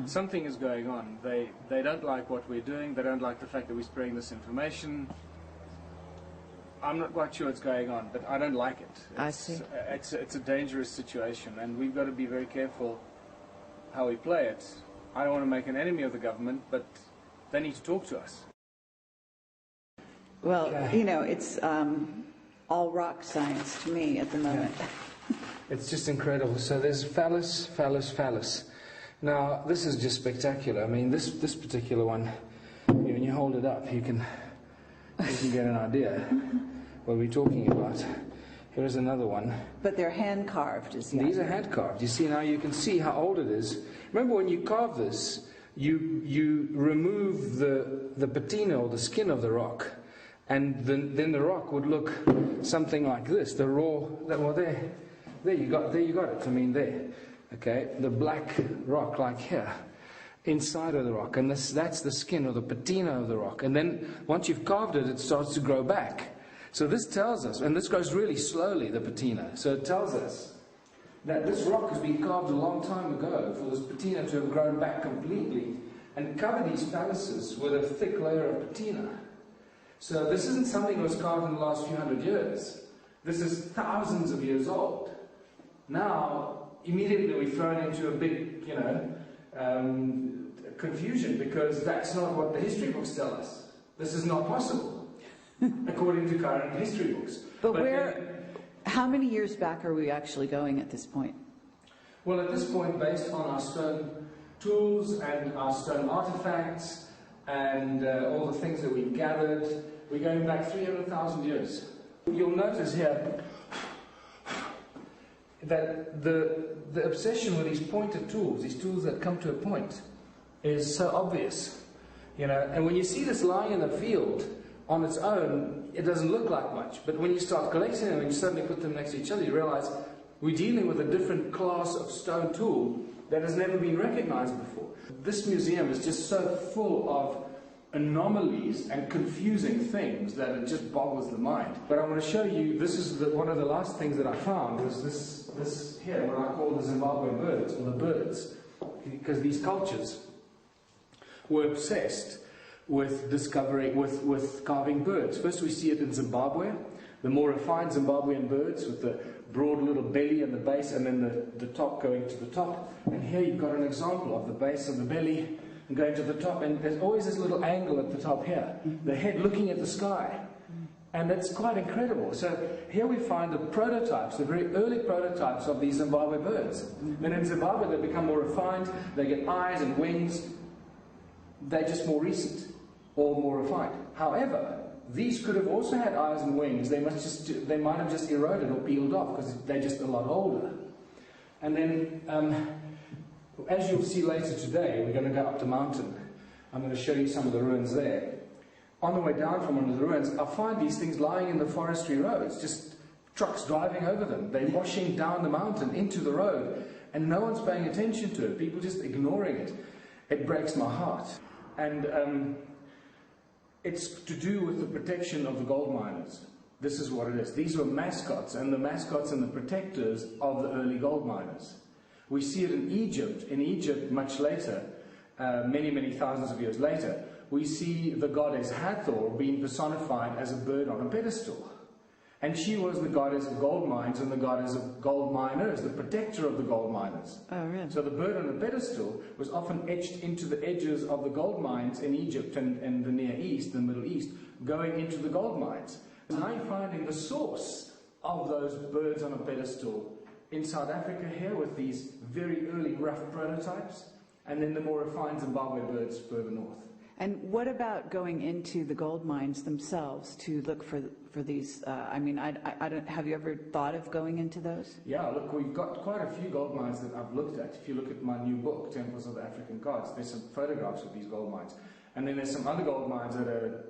Something is going on. They don't like what we're doing. They don't like the fact that we're spreading this information. I'm not quite sure what's going on, but I don't like it. I see. It's a dangerous situation, and we've got to be very careful how we play it. I don't want to make an enemy of the government, but they need to talk to us. Well, it's all rock science to me at the moment. It's just incredible. So there's phallus, phallus, phallus. Now, this is just spectacular. I mean, this particular one, when you hold it up, you can get an idea what we're talking about. Here's another one. But they're hand carved, is These are hand carved. You see, now you can see how old it is. Remember, when you carve this, you remove the patina or the skin of the rock, and then the rock would look something like this. The raw, there you got it. I mean, there, okay, the black rock like here, inside of the rock, and that's the skin or the patina of the rock. And then once you've carved it, it starts to grow back. So this tells us, and this goes really slowly, the patina. So it tells us that this rock has been carved a long time ago for this patina to have grown back completely and cover these palaces with a thick layer of patina. So this isn't something that was carved in the last few hundred years. This is thousands of years old. Now, immediately we're thrown into a big, confusion, because that's not what the history books tell us. This is not possible, according to current history books. But how many years back are we actually going at this point? Well, at this point, based on our stone tools and our stone artifacts and all the things that we've gathered, we're going back 300,000 years. You'll notice here that the obsession with these pointed tools, these tools that come to a point, is so obvious. And when you see this lying in the field on its own, it doesn't look like much. But when you start collecting them and you suddenly put them next to each other, you realize we're dealing with a different class of stone tool that has never been recognized before. This museum is just so full of anomalies and confusing things that it just boggles the mind. But I want to show you, this is one of the last things that I found, was this here, what I call the Zimbabwe birds, or the birds. Because these cultures were obsessed with discovering, with carving birds. First we see it in Zimbabwe, the more refined Zimbabwean birds with the broad little belly and the base, and then the top going to the top. And here you've got an example of the base of the belly and going to the top, and there's always this little angle at the top here, the head looking at the sky. And that's quite incredible. So here we find the prototypes, the very early prototypes of these Zimbabwe birds. And in Zimbabwe they become more refined, they get eyes and wings. They're just more recent or more refined. However, these could have also had eyes and wings. They might have just eroded or peeled off because they're just a lot older. And then, as you'll see later today, we're going to go up the mountain. I'm going to show you some of the ruins there. On the way down from one of the ruins, I find these things lying in the forestry roads, just trucks driving over them. They're washing down the mountain into the road, and no one's paying attention to it. People just ignoring it. It breaks my heart. And it's to do with the protection of the gold miners. This is what it is. These were mascots, and the mascots and the protectors of the early gold miners. We see it in Egypt. In Egypt, much later, many, many thousands of years later, we see the goddess Hathor being personified as a bird on a pedestal. And she was the goddess of gold mines and the goddess of gold miners, the protector of the gold miners. Oh, really? So the bird on the pedestal was often etched into the edges of the gold mines in Egypt and the Near East, the Middle East, going into the gold mines. Now you're finding the source of those birds on a pedestal in South Africa here with these very early rough prototypes, and then the more refined Zimbabwe birds further north. And what about going into the gold mines themselves to look for these? I don't. Have you ever thought of going into those? Yeah, look, we've got quite a few gold mines that I've looked at. If you look at my new book, Temples of the African Gods, there's some photographs of these gold mines, and then there's some other gold mines that are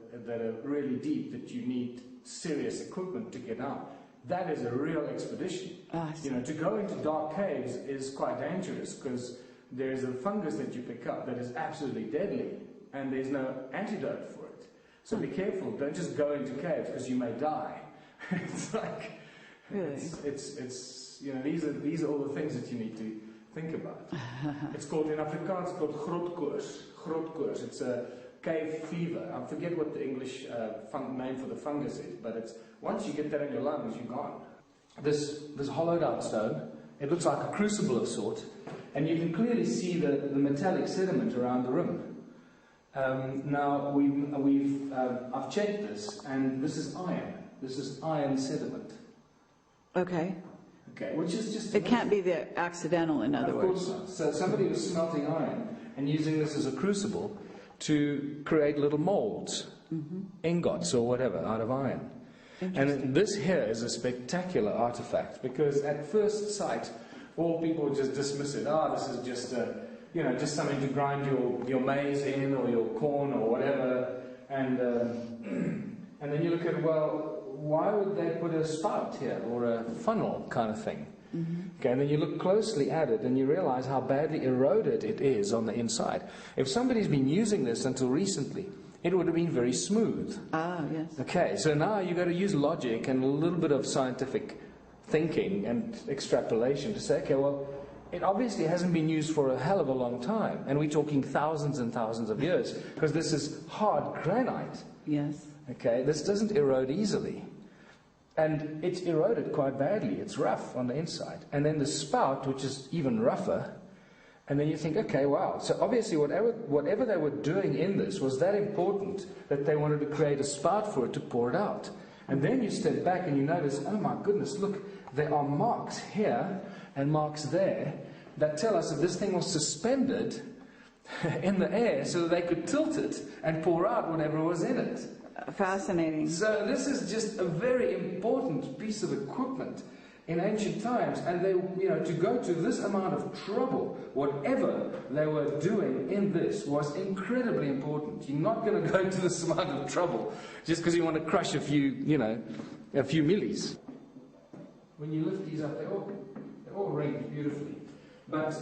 really deep that you need serious equipment to get out. That is a real expedition. To go into dark caves is quite dangerous because there's a fungus that you pick up that is absolutely deadly. And there's no antidote for it. So be careful. Don't just go into caves because you may die. It's like, really? These are all the things that you need to think about. It's called, in Afrikaans, it's called grotkoors. It's a cave fever. I forget what the English name for the fungus is, but it's once you get that in your lungs, you're gone. This hollowed out stone, it looks like a crucible of sort, and you can clearly see the metallic sediment around the rim. Now I've checked this, and this is iron. This is iron sediment. Okay. Okay, which is just. It can't be the accidental, in other words. Of course not. So somebody was smelting iron and using this as a crucible to create little molds, ingots or whatever, out of iron. And this here is a spectacular artifact because at first sight, all people would just dismiss it. This is just just something to grind your maize in or your corn or whatever. And then you look at, well, why would they put a spout here or a funnel kind of thing? Okay, and then you look closely at it and you realize how badly eroded it is on the inside. If somebody's been using this until recently, it would have been very smooth. Yes. Okay, so now you've got to use logic and a little bit of scientific thinking and extrapolation to say, okay, well, it obviously hasn't been used for a hell of a long time, and we're talking thousands and thousands of years, because this is hard granite. Yes. Okay, this doesn't erode easily. And it's eroded quite badly. It's rough on the inside. And then the spout, which is even rougher, and then you think, okay, wow. So obviously whatever they were doing in this was that important that they wanted to create a spout for it to pour it out. And then you step back and you notice, oh my goodness, look, there are marks here and marks there that tell us that this thing was suspended in the air so that they could tilt it and pour out whatever was in it. Fascinating. So this is just a very important piece of equipment in ancient times, and they, to go to this amount of trouble, whatever they were doing in this was incredibly important. You're not going to go to this amount of trouble just because you want to crush a few millis. When you lift these up, they're all ringed beautifully. But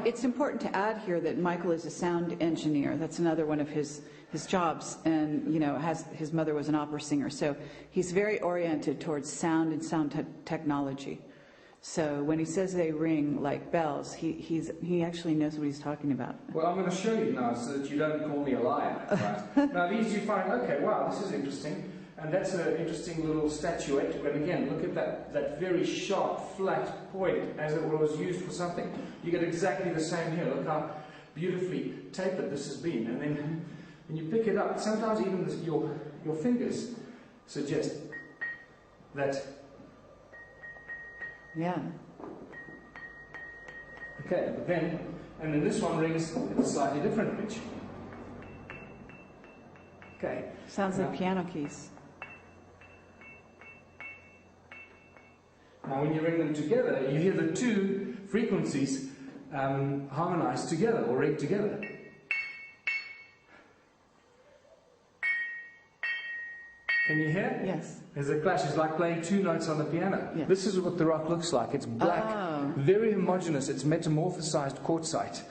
it's important to add here that Michael is a sound engineer. That's another one of his jobs, and his mother was an opera singer, so he's very oriented towards sound and sound technology. So when he says they ring like bells, he actually knows what he's talking about. Well, I'm going to show you now so that you don't call me a liar. Right? Now these you find, okay, wow, this is interesting, and that's an interesting little statuette. But again, look at that very sharp, flat point as it was used for something. You get exactly the same here. Look how beautifully tapered this has been, and then when you pick it up, sometimes even your fingers suggest that. Yeah. Okay, but then this one rings at a slightly different pitch. Okay. Sounds like piano keys. Now when you ring them together, you hear the two frequencies harmonize together or ring together. Can you hear? Yes. There's a clash. It's like playing two notes on the piano. Yes. This is what the rock looks like. It's black, very homogeneous. It's metamorphosized quartzite.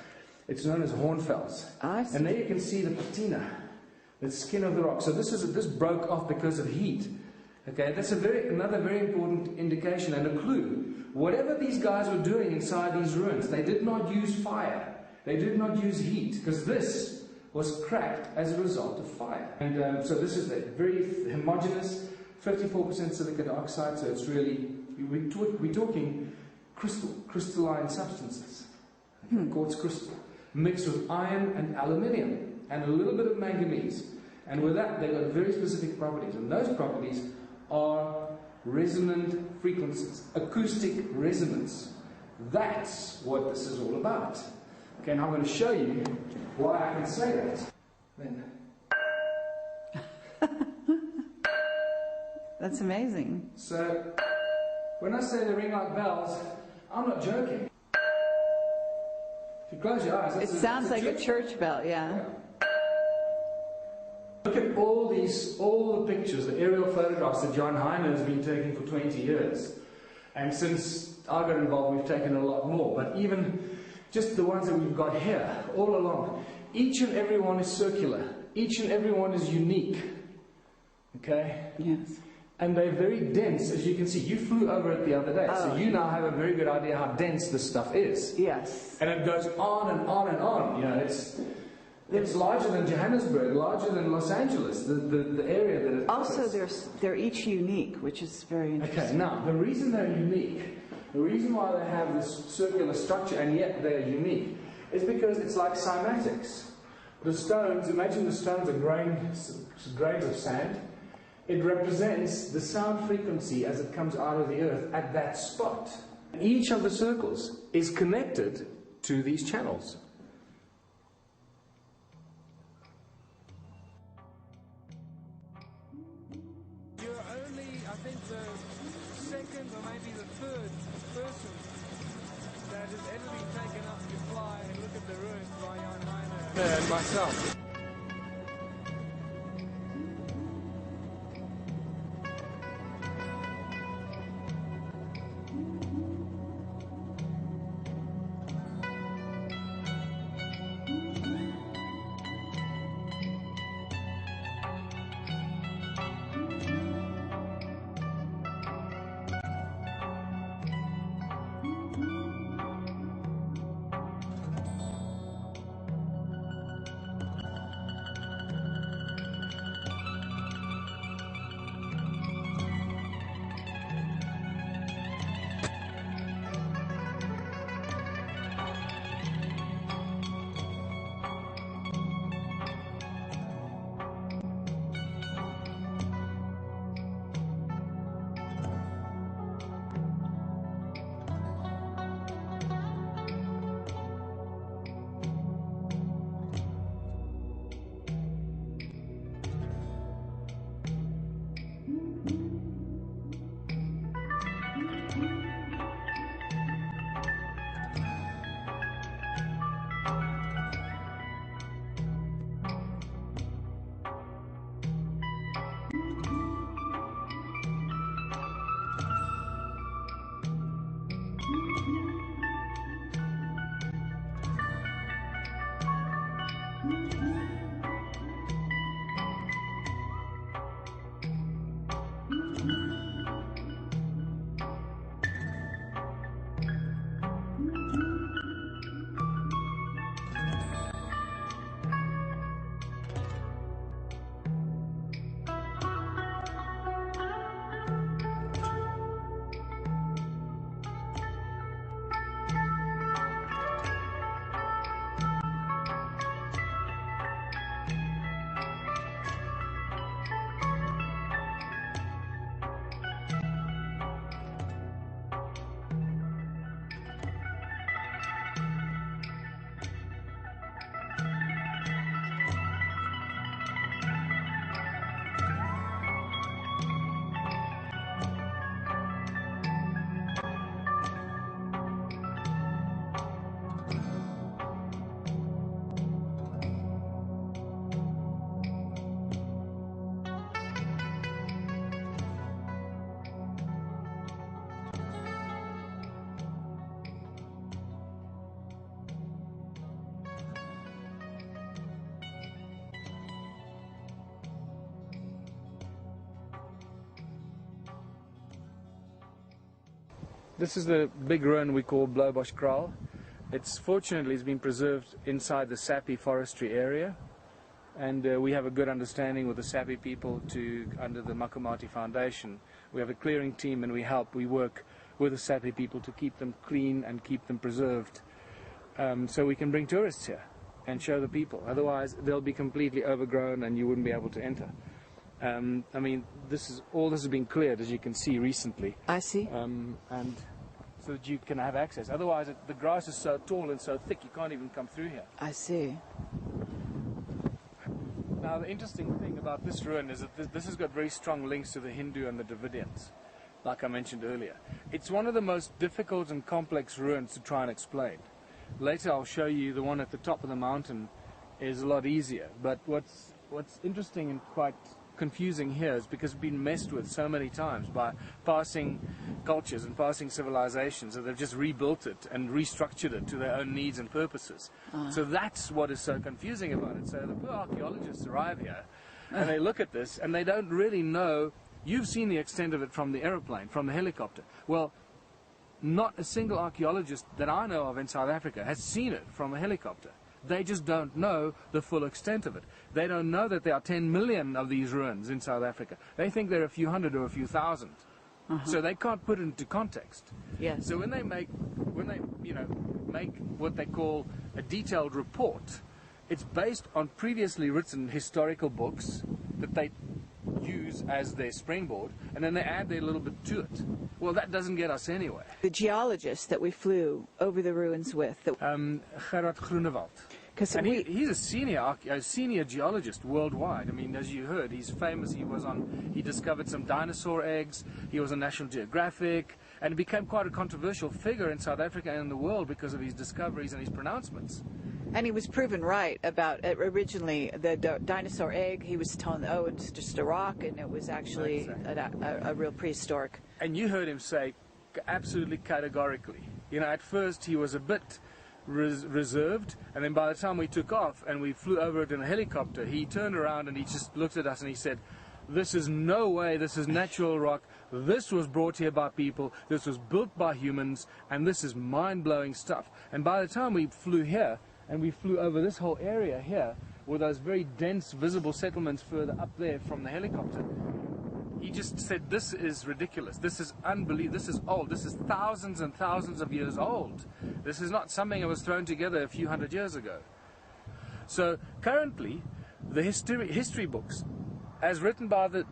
It's known as hornfells. I see. And there you can see the patina, the skin of the rock. So this broke off because of heat. Okay, that's another very important indication and a clue. Whatever these guys were doing inside these ruins, they did not use fire. They did not use heat, because this was cracked as a result of fire. And so this is a very homogeneous, 54% silicon dioxide, so it's really, we're talking crystalline substances, quartz crystal, mixed with iron and aluminium, and a little bit of manganese. And with that, they've got very specific properties, and those properties are resonant frequencies, acoustic resonance. That's what this is all about. Okay, now I'm going to show you why I can say that. Then. That's amazing. So, when I say they ring like bells, I'm not joking. If you close your eyes, It sounds like a church bell, yeah. Look at all the pictures, the aerial photographs that Johan Heine has been taking for 20 years. And since I got involved, we've taken a lot more. But even just the ones that we've got here, all along, each and every one is circular. Each and every one is unique. Okay? Yes. And they're very dense, as you can see. You flew over it the other day, so you now have a very good idea how dense this stuff is. Yes. And it goes on and on and on. It's larger than Johannesburg, larger than Los Angeles, the area that it Also, covers. they're each unique, which is very interesting. Okay, now, the reason they're unique, the reason why they have this circular structure and yet they're unique, is because it's like cymatics. The stones, imagine the stones are grains of sand. It represents the sound frequency as it comes out of the earth at that spot. Each of the circles is connected to these channels. You're only, I think, the second or maybe the third person that has ever been taken up to fly and look at the ruins by Johan Heine and myself. This is the big ruin we call Blaubosch Kraal. Fortunately it's been preserved inside the Sapi forestry area, and we have a good understanding with the Sapi people under the Makumati Foundation. We have a clearing team, and we work with the Sapi people to keep them clean and keep them preserved, so we can bring tourists here and show the people. Otherwise they'll be completely overgrown and you wouldn't be able to enter. I mean, this has been cleared, as you can see, recently. I see. And so that you can have access. Otherwise, the grass is so tall and so thick, you can't even come through here. I see. Now, the interesting thing about this ruin is that this has got very strong links to the Hindu and the Dravidians, like I mentioned earlier. It's one of the most difficult and complex ruins to try and explain. Later, I'll show you the one at the top of the mountain is a lot easier. But what's interesting and quite confusing here is because it's been messed with so many times by passing cultures and passing civilizations that they've just rebuilt it and restructured it to their own needs and purposes. So that's what is so confusing about it. So the poor archaeologists arrive here and they look at this and they don't really know. You've seen the extent of it from the aeroplane, from the helicopter. Well, not a single archaeologist that I know of in South Africa has seen it from a helicopter. They just don't know the full extent of it. They don't know that there are 10 million of these ruins in South Africa. They think there are a few hundred or a few thousand. So they can't put it into context. Yes. So when they make what they call a detailed report, it's based on previously written historical books that they use as their springboard, and then they add their little bit to it. Well, that doesn't get us anywhere. The geologist that we flew over the ruins with, Gerard Groenewald. And he's a senior geologist worldwide. I mean, as you heard, he's famous. He discovered some dinosaur eggs. He was on National Geographic, and became quite a controversial figure in South Africa and in the world because of his discoveries and his pronouncements. And he was proven right about originally the dinosaur egg. He was telling, oh, it's just a rock, and it was actually a real prehistoric. And you heard him say absolutely categorically. You know, at first he was a bit reserved, and then by the time we took off and we flew over it in a helicopter, he turned around and he just looked at us and he said, "This is no way, this is natural rock. This was brought here by people, this was built by humans, and this is mind-blowing stuff." And by the time we flew here, and we flew over this whole area here, with those very dense visible settlements further up there from the helicopter, he just said, "This is ridiculous, this is unbelievable, this is old, this is thousands and thousands of years old. This is not something that was thrown together a few hundred years ago." So currently, the history books, as written by the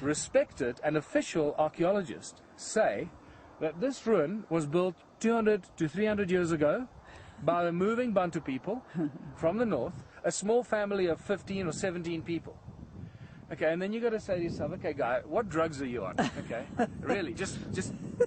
respected and official archaeologists, say that this ruin was built 200 to 300 years ago by the moving Bantu people from the north, a small family of 15 or 17 people. Okay, and then you got to say to yourself, okay, guy, what drugs are you on? Okay, really, just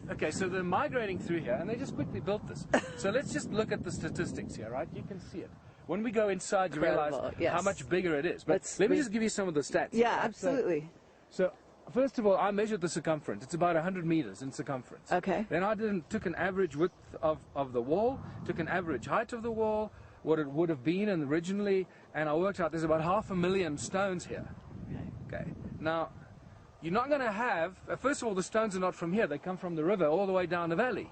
okay. So they're migrating through here, and they just quickly built this. So let's just look at the statistics here, right? You can see it. When we go inside, you realize how much bigger it is. But let me just give you some of the stats. Yeah, right? absolutely. So first of all, I measured the circumference. It's about 100 meters in circumference. Okay. Then I took an average width of the wall, took an average height of the wall, what it would have been originally, and I worked out there's about 500,000 stones here. Okay. Now, you're not going to have, first of all, the stones are not from here. They come from the river all the way down the valley.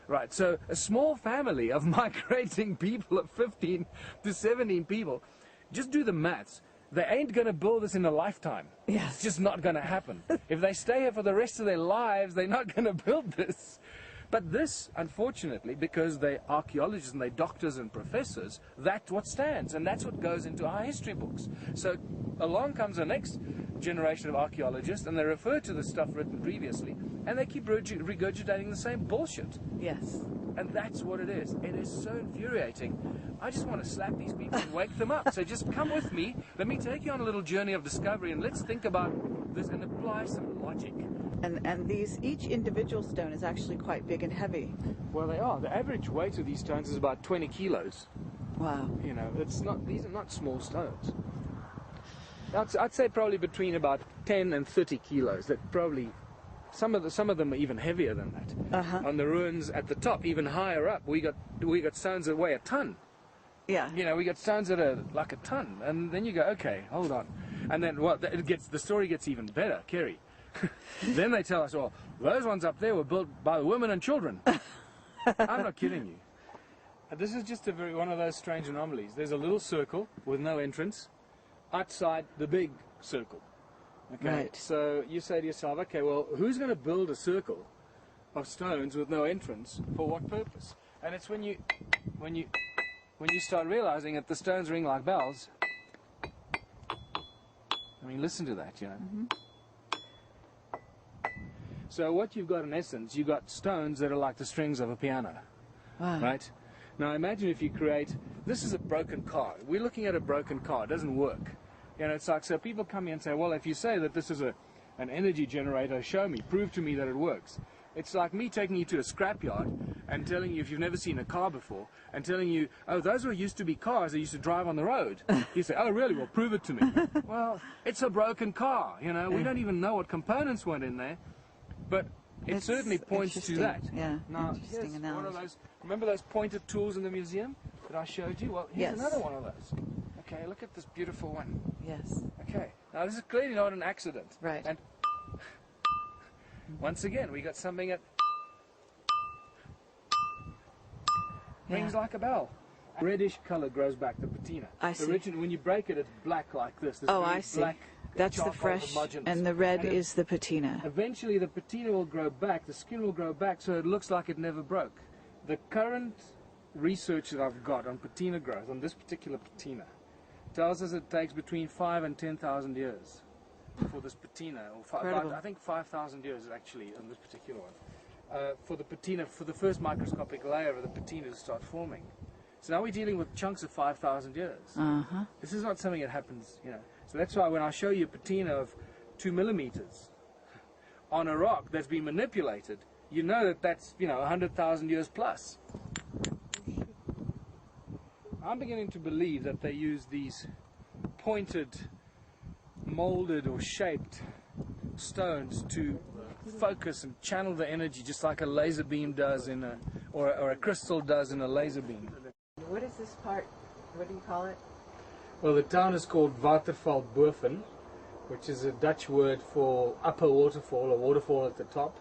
Right, so a small family of migrating people of 15 to 17 people, just do the maths. They ain't going to build this in a lifetime. Yes. It's just not going to happen. If they stay here for the rest of their lives, they're not going to build this. But this, unfortunately, because they're archaeologists and they're doctors and professors, that's what stands, and that's what goes into our history books. So along comes the next generation of archaeologists, and they refer to the stuff written previously, and they keep regurgitating the same bullshit. Yes. And that's what it is. It is so infuriating. I just want to slap these people and wake them up. So just come with me. Let me take you on a little journey of discovery, and let's think about this and apply some logic. And each individual stone is actually quite big and heavy. Well, they are. The average weight of these stones is about 20 kilos. Wow. You know, these are not small stones. I'd say probably between about 10 and 30 kilos. That probably some of them are even heavier than that. On the ruins at the top, even higher up, we got stones that weigh a ton. Yeah. You know, we got stones that are like a ton, and then you go, okay, hold on, and then the story gets even better, Kerry. Then they tell us, well, those ones up there were built by the women and children. I'm not kidding you. This is just one of those strange anomalies. There's a little circle with no entrance outside the big circle. Okay, Right. so you say to yourself, okay, well, who's going to build a circle of stones with no entrance for what purpose? And it's when you start realizing that the stones ring like bells. I mean, listen to that, you know. Mm-hmm. So what you've got in essence, you've got stones that are like the strings of a piano, Wow. right? Now imagine if you create, this is a broken car. We're looking at a broken car. It doesn't work. You know, it's like, so people come here and say, well, if you say that this is an energy generator, show me, prove to me that it works. It's like me taking you to a scrapyard and telling you, if you've never seen a car before, and telling you, oh, those used to be cars that used to drive on the road. You say, oh, really? Well, prove it to me. Well, it's a broken car, you know. We don't even know what components went in there, but it That's certainly points to interesting. that. Yeah, Now, interesting here's one of analogy. those, remember those pointed tools in the museum that I showed you? Well, here's Yes. another one of those. Okay, look at this beautiful one. Yes. Okay, now this is clearly not an accident. Right. And once again, we got something that rings like a bell. Reddish color grows back, the patina. I see. When you break it, it's black like this. This Oh, very I see. black That's the charcoal fresh, homogeneous. and the red And is the patina. eventually the patina will grow back, the skin will grow back, so it looks like it never broke. The current research that I've got on patina growth, on this particular patina, tells us it takes between 5 and 10,000 years for this patina, or Incredible. I think 5,000 years actually on this particular one, for the patina, for the first microscopic layer of the patina to start forming. So now we're dealing with chunks of 5,000 years. Uh-huh. This is not something that happens, you know. So that's why when I show you a patina of 2 millimeters on a rock that's been manipulated, you know that that's, 100,000 years plus. I'm beginning to believe that they use these pointed, molded or shaped stones to focus and channel the energy just like a laser beam does or a crystal does in a laser beam. What is this part? What do you call it? Well, the town is called Waterval Boven, which is a Dutch word for upper waterfall, or waterfall at the top.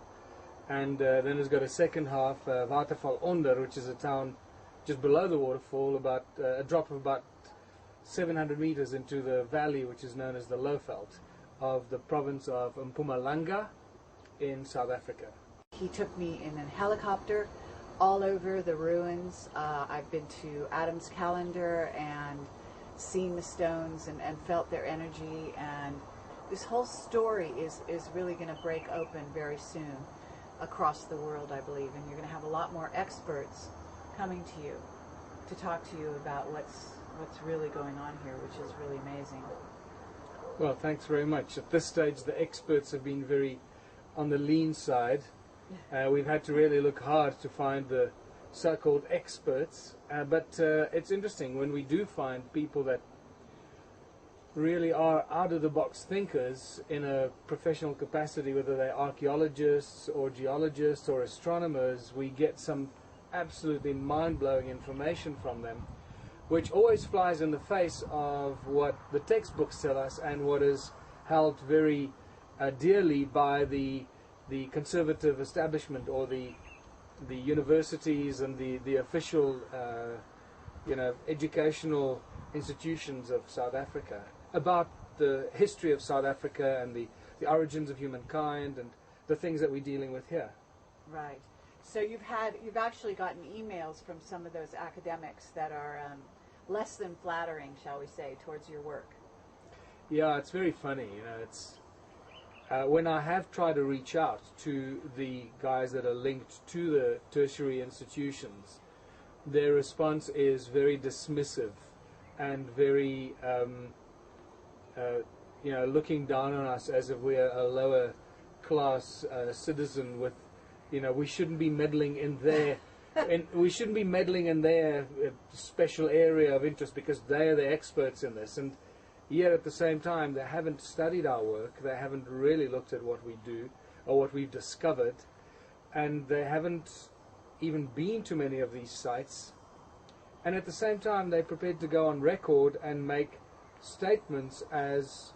And then it's got a second half, Waterval Onder, which is a town just below the waterfall, about a drop of about 700 meters into the valley, which is known as the Lowveld, of the province of Mpumalanga in South Africa. He took me in a helicopter all over the ruins. I've been to Adam's Calendar and seen the stones and felt their energy, and this whole story is really going to break open very soon across the world, I believe, and you're going to have a lot more experts coming to you to talk to you about what's really going on here, which is really amazing. Well, thanks very much. At this stage, the experts have been very on the lean side. We've had to really look hard to find the so-called experts, but it's interesting when we do find people that really are out-of-the-box thinkers in a professional capacity, whether they're archaeologists or geologists or astronomers. We get some absolutely mind-blowing information from them, which always flies in the face of what the textbooks tell us and what is held very dearly by the conservative establishment, or the universities and the official educational institutions of South Africa, about the history of South Africa and the origins of humankind and the things that we're dealing with here. Right. So you've actually gotten emails from some of those academics that are less than flattering, shall we say, towards your work. Yeah, it's very funny. It's when I have tried to reach out to the guys that are linked to the tertiary institutions, their response is very dismissive and very, looking down on us as if we're a lower class citizen with, we shouldn't be meddling in their, we shouldn't be meddling in their special area of interest because they are the experts in this. And yet at the same time, they haven't studied our work, they haven't really looked at what we do or what we've discovered, and they haven't even been to many of these sites. And at the same time, they're prepared to go on record and make statements as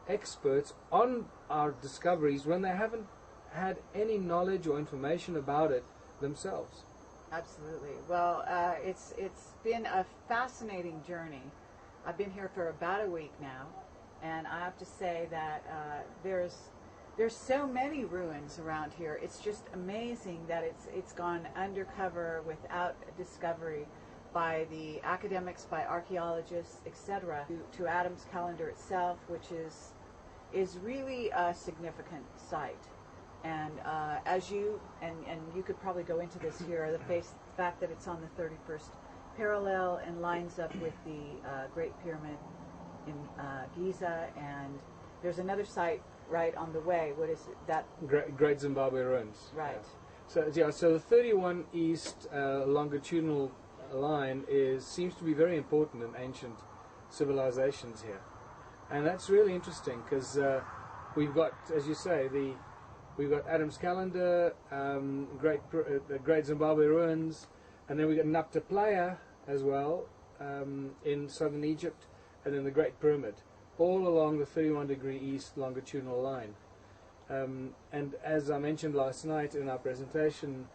experts on our discoveries when they haven't had any knowledge or information about it themselves. Absolutely. Well, it's been a fascinating journey. I've been here for about a week now, and I have to say that there's so many ruins around here. It's just amazing that it's gone undercover without discovery by the academics, by archaeologists, etc. To Adam's calendar itself, which is really a significant site. And as you and you could probably go into this here, the fact that it's on the 31st parallel and lines up with the Great Pyramid in Giza, and there's another site right on the way. What is it? That Great Zimbabwe ruins. Right. Yeah. So the 31 east longitudinal line seems to be very important in ancient civilizations here, and that's really interesting because we've got, as you say, we've got Adam's calendar, Great Zimbabwe ruins, and then we've got Nabta Playa as well in southern Egypt, and then the Great Pyramid, all along the 31-degree east longitudinal line. And as I mentioned last night in our presentation,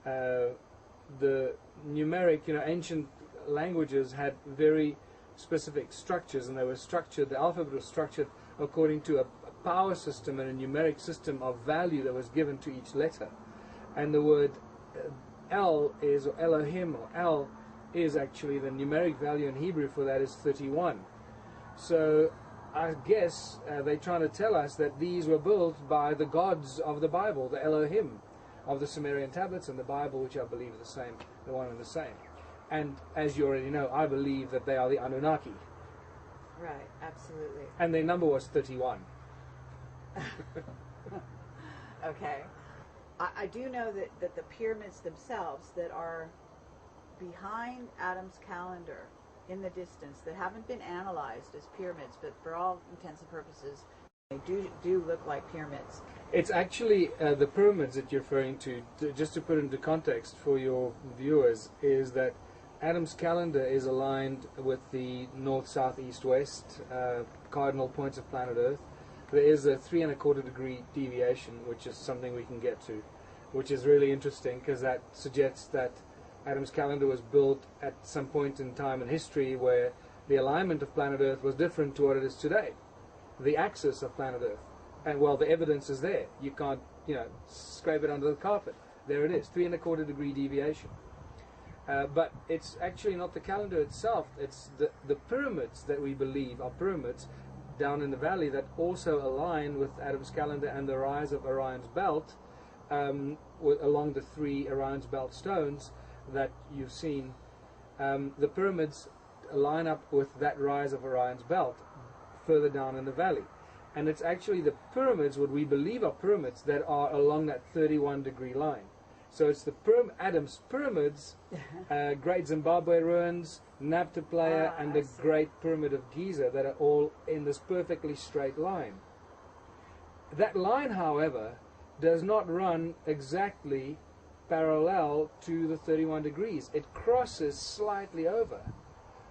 the numeric, ancient languages had very specific structures, and they were structured, the alphabet was structured according to a power system and a numeric system of value that was given to each letter. And the word El is, or Elohim, or El, is actually the numeric value in Hebrew for that is 31. So I guess they're trying to tell us that these were built by the gods of the Bible, the Elohim of the Sumerian tablets and the Bible, which I believe are the same, the one and the same. And as you already know, I believe that they are the Anunnaki. Right, absolutely. And their number was 31. Okay. I do know that the pyramids themselves that are behind Adam's calendar in the distance, that haven't been analyzed as pyramids, but for all intents and purposes, they do look like pyramids. It's actually the pyramids that you're referring to, just to put into context for your viewers, is that Adam's calendar is aligned with the north, south, east, west cardinal points of planet Earth. There is a 3¼ degree deviation, which is something we can get to, which is really interesting because that suggests that Adam's calendar was built at some point in time in history where the alignment of planet Earth was different to what it is today, the axis of planet Earth. And well, the evidence is there. You can't, scrape it under the carpet. There it is, 3¼ degree deviation. But it's actually not the calendar itself. It's the pyramids that we believe are pyramids down in the valley that also align with Adam's calendar and the rise of Orion's belt along the 3 Orion's belt stones that you've seen. The pyramids line up with that rise of Orion's belt further down in the valley. And it's actually the pyramids, what we believe are pyramids, that are along that 31-degree line. So it's the Adam's pyramids, Great Zimbabwe ruins, Nabta Playa, and the Great Pyramid of Giza that are all in this perfectly straight line. That line, however, does not run exactly parallel to the 31 degrees. It crosses slightly over,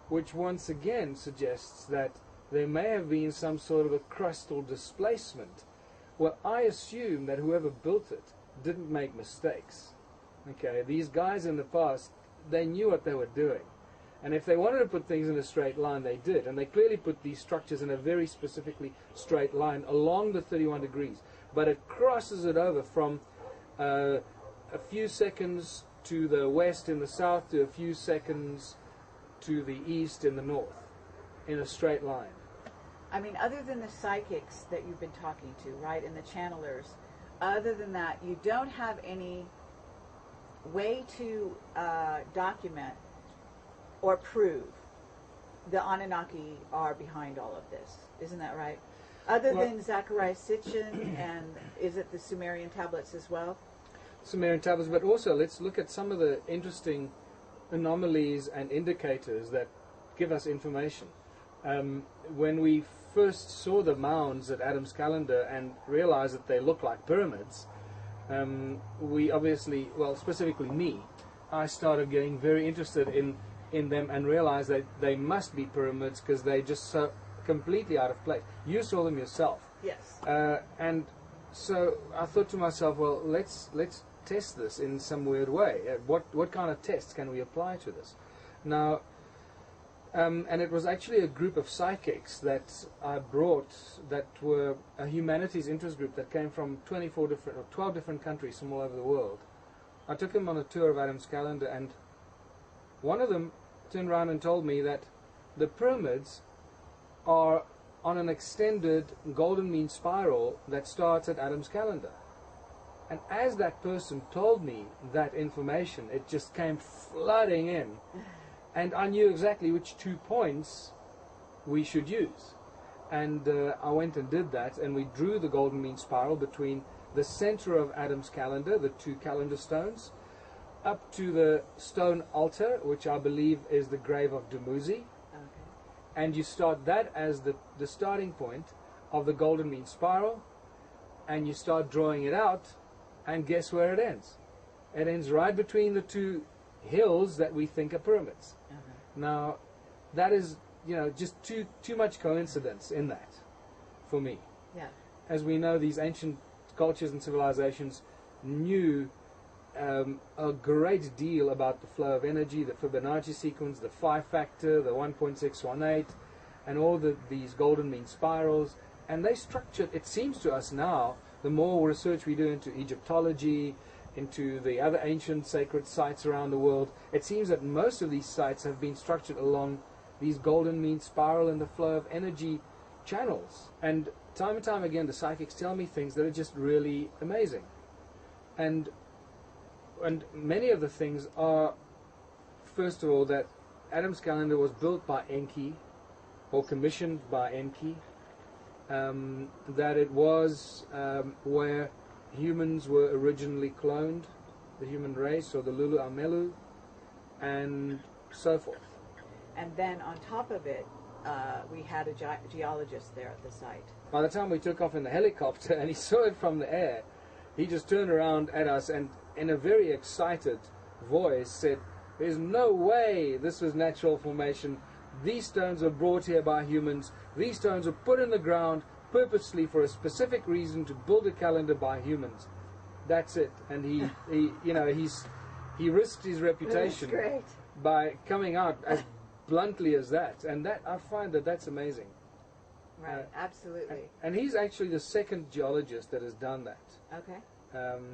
which once again suggests that there may have been some sort of a crustal displacement. Well, I assume that whoever built it didn't make mistakes. Okay, these guys in the past, they knew what they were doing. And if they wanted to put things in a straight line, they did. And they clearly put these structures in a very specifically straight line along the 31 degrees. But it crosses it over from a few seconds to the west in the south to a few seconds to the east in the north in a straight line. I mean, other than the psychics that you've been talking to, right, and the channelers, other than that, you don't have any way to document or prove the Anunnaki are behind all of this. Isn't that right? Other than Zechariah Sitchin, and is it the Sumerian tablets as well? Sumerian tablets, but also let's look at some of the interesting anomalies and indicators that give us information. When we first saw the mounds at Adam's calendar and realized that they look like pyramids, we obviously, well, specifically me, I started getting very interested in them and realized that they must be pyramids because they just so completely out of place. You saw them yourself. Yes. And so I thought to myself, well, let's test this in some weird way. What kind of tests can we apply to this? Now, and it was actually a group of psychics that I brought that were a humanities interest group that came from 12 different countries from all over the world. I took them on a tour of Adam's calendar, and one of them turned around and told me that the pyramids are on an extended golden mean spiral that starts at Adam's calendar. And as that person told me that information, it just came flooding in. And I knew exactly which 2 points we should use. And I went and did that, and we drew the golden mean spiral between the center of Adam's calendar, the 2 calendar stones, up to the stone altar, which I believe is the grave of Dumuzi. And you start that as the starting point of the golden mean spiral, and you start drawing it out, and guess where it ends? It ends right between the 2 hills that we think are pyramids. Now, that is, just too much coincidence in that, for me. Yeah. As we know, these ancient cultures and civilizations knew a great deal about the flow of energy, the Fibonacci sequence, the 5-factor, the 1.618, and all these golden mean spirals. And they structured, it seems to us now, the more research we do into Egyptology, into the other ancient sacred sites around the world, it seems that most of these sites have been structured along these golden mean spiral and the flow of energy channels. And time again, the psychics tell me things that are just really amazing. And many of the things are, first of all, that Adam's calendar was built by Enki, or commissioned by Enki, that it was where humans were originally cloned, the human race, or the Lulu Amelu, and so forth. And then on top of it, we had a geologist there at the site. By the time we took off in the helicopter and he saw it from the air, he just turned around at us and in a very excited voice said, "There's no way this was natural formation. These stones were brought here by humans. These stones were put in the ground purposely for a specific reason to build a calendar by humans." That's it. And he risked his reputation by coming out as bluntly as that. And that, I find that's amazing. Right, absolutely. And he's actually the second geologist that has done that. Okay.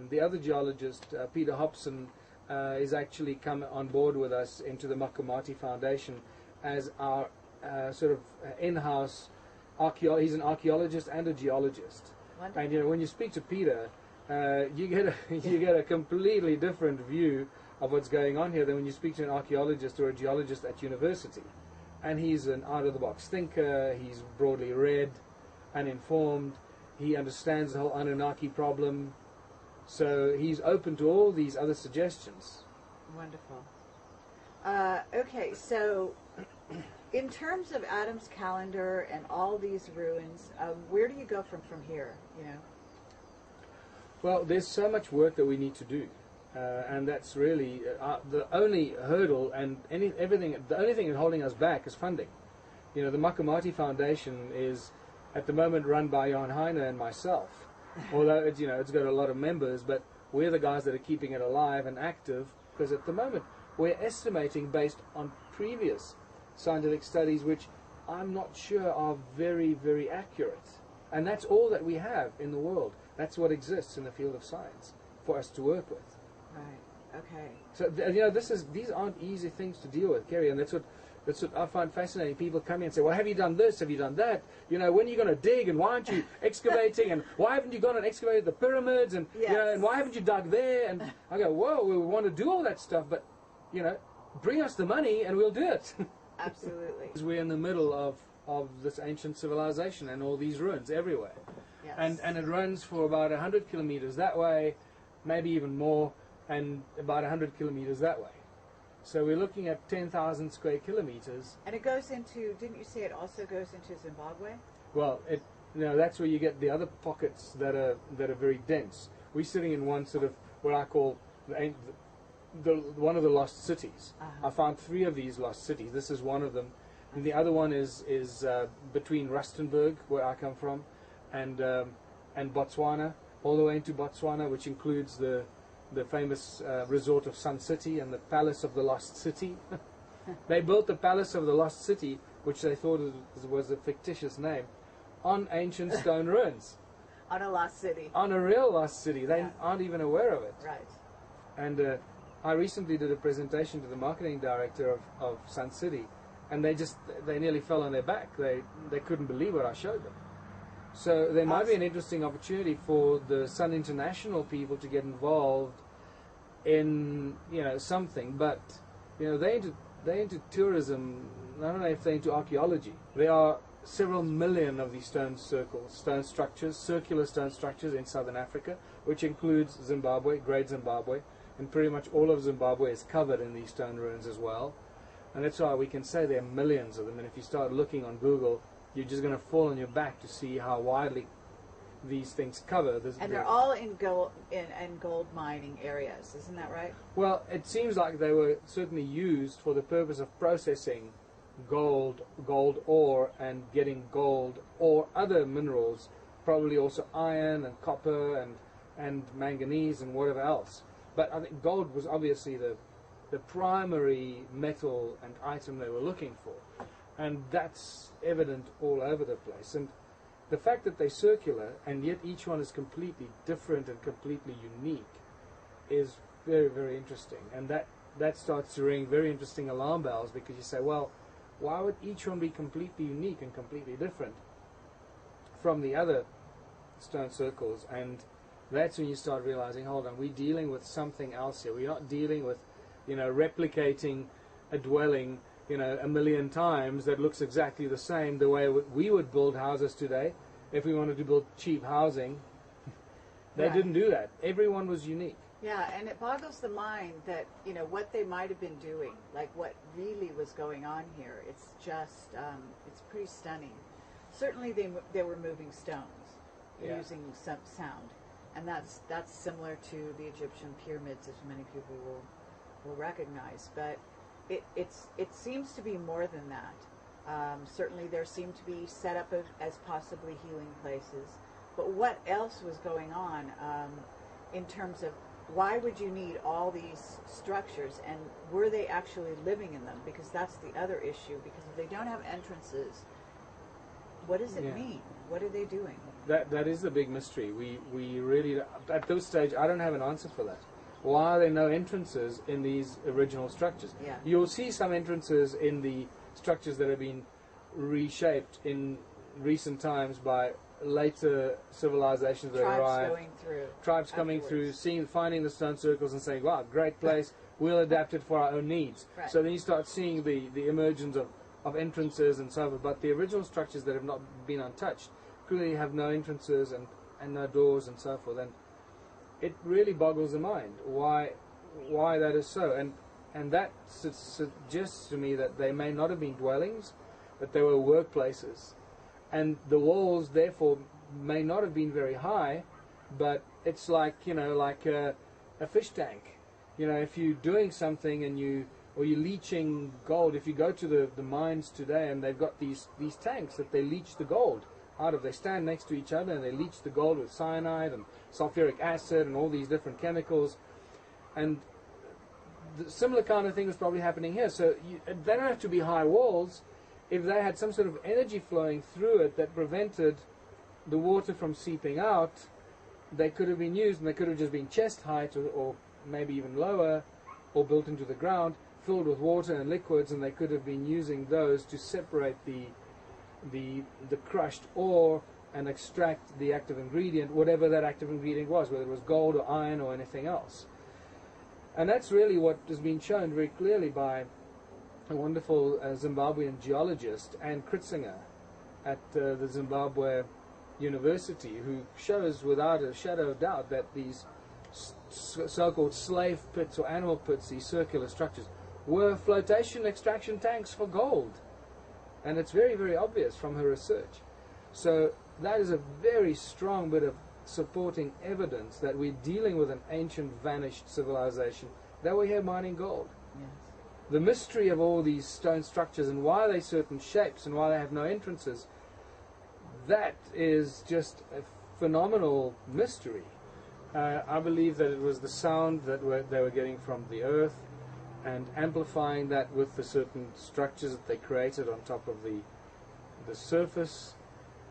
The other geologist, Peter Hobson, is actually come on board with us into the Makamati Foundation as our sort of in-house archaeologist. He's an archaeologist and a geologist. Wonderful. And when you speak to Peter, you get a completely different view of what's going on here than when you speak to an archaeologist or a geologist at university. And he's an out-of-the-box thinker. He's broadly read and informed. He understands the whole Anunnaki problem. So he's open to all these other suggestions. Wonderful. Okay, so in terms of Adam's calendar and all these ruins, where do you go from here? Well, there's so much work that we need to do, and that's really the only hurdle, and everything. The only thing holding us back is funding. The Makamati Foundation is at the moment run by Johan Heine and myself. Although it's got a lot of members, but we're the guys that are keeping it alive and active, because at the moment we're estimating based on previous scientific studies, which I'm not sure are very, very accurate. And that's all that we have in the world. That's what exists in the field of science for us to work with. Right. Okay. So these aren't easy things to deal with, Kerry, and that's what I find fascinating. People come in and say, "Well, have you done this? Have you done that? When are you going to dig? And why aren't you excavating? And why haven't you gone and excavated the pyramids? And and why haven't you dug there?" And I go, "Whoa, we want to do all that stuff, but bring us the money and we'll do it." Absolutely. We're in the middle of this ancient civilization and all these ruins everywhere. Yes. And it runs for about 100 kilometers that way, maybe even more, and about 100 kilometers that way. So we're looking at 10,000 square kilometers. And it goes into, didn't you say it also goes into Zimbabwe? Well, that's where you get the other pockets that are very dense. We're sitting in one sort of what I call one of the lost cities. Uh-huh. I found 3 of these lost cities. This is one of them. And the other one is between Rustenburg, where I come from, and Botswana, all the way into Botswana, which includes the famous resort of Sun City and the Palace of the Lost City. They built the Palace of the Lost City, which they thought was a fictitious name, on ancient stone ruins. On a lost city. On a real lost city. They aren't even aware of it. Right. And I recently did a presentation to the marketing director of Sun City, and they nearly fell on their back. They couldn't believe what I showed them. So there might be an interesting opportunity for the Sun International people to get involved in something, but they're into tourism. I don't know if they're into archaeology. There are several million of these stone structures, circular stone structures in southern Africa, which includes Zimbabwe, Great Zimbabwe, and pretty much all of Zimbabwe is covered in these stone ruins as well. And that's why we can say there are millions of them. And if you start looking on Google, you're just going to fall on your back to see how widely these things cover. And they're all in gold mining areas, isn't that right? Well, it seems like they were certainly used for the purpose of processing gold ore and getting gold or other minerals, probably also iron and copper and manganese and whatever else. But I think gold was obviously the primary metal and item they were looking for. And that's evident all over the place. And the fact that they're circular and yet each one is completely different and completely unique is very, very interesting. And that starts to ring very interesting alarm bells, because you say, well, why would each one be completely unique and completely different from the other stone circles? And that's when you start realizing, hold on, we're dealing with something else here. We're not dealing with, replicating a dwelling, a million times that looks exactly the same the way we would build houses today if we wanted to build cheap housing. They didn't do that. Everyone was unique. Yeah, and it boggles the mind that, what they might have been doing, like what really was going on here. It's just, it's pretty stunning. Certainly they were moving stones using some sound. And that's similar to the Egyptian pyramids, as many people will recognize. But it seems to be more than that. Certainly there seem to be set up as possibly healing places. But what else was going on in terms of why would you need all these structures, and were they actually living in them? Because that's the other issue. Because if they don't have entrances, what does it mean? What are they doing? That is the big mystery. We really, at this stage, I don't have an answer for that. Why are there no entrances in these original structures? Yeah. You'll see some entrances in the structures that have been reshaped in recent times by later civilizations that arrived. Tribes coming through, finding the stone circles and saying, wow, great place, we'll adapt it for our own needs. Right. So then you start seeing the emergence of entrances and so forth. But the original structures that have not been untouched clearly have no entrances and no doors and so forth. And it really boggles the mind why that is so. And that suggests to me that they may not have been dwellings, but they were workplaces. And the walls, therefore, may not have been very high, but it's like a fish tank. If you're doing something and you're leaching gold, if you go to the mines today and they've got these tanks that they leach the gold out of, they stand next to each other and they leach the gold with cyanide and sulfuric acid and all these different chemicals. And the similar kind of thing is probably happening here. So they don't have to be high walls. If they had some sort of energy flowing through it that prevented the water from seeping out, they could have been used, and they could have just been chest height or maybe even lower, or built into the ground, filled with water and liquids, and they could have been using those to separate the crushed ore and extract the active ingredient, whatever that active ingredient was, whether it was gold or iron or anything else. And that's really what has been shown very clearly by a wonderful Zimbabwean geologist, Ann Kritzinger, at the Zimbabwe University, who shows without a shadow of doubt that these so-called slave pits or animal pits, these circular structures, were flotation extraction tanks for gold. And it's very, very obvious from her research. So that is a very strong bit of supporting evidence that we're dealing with an ancient vanished civilization that were here mining gold. Yes. the mystery of all these stone structures and why they're certain shapes and why they have no entrances, that is just a phenomenal mystery. I believe that it was the sound that they were getting from the earth and amplifying that with the certain structures that they created on top of the surface.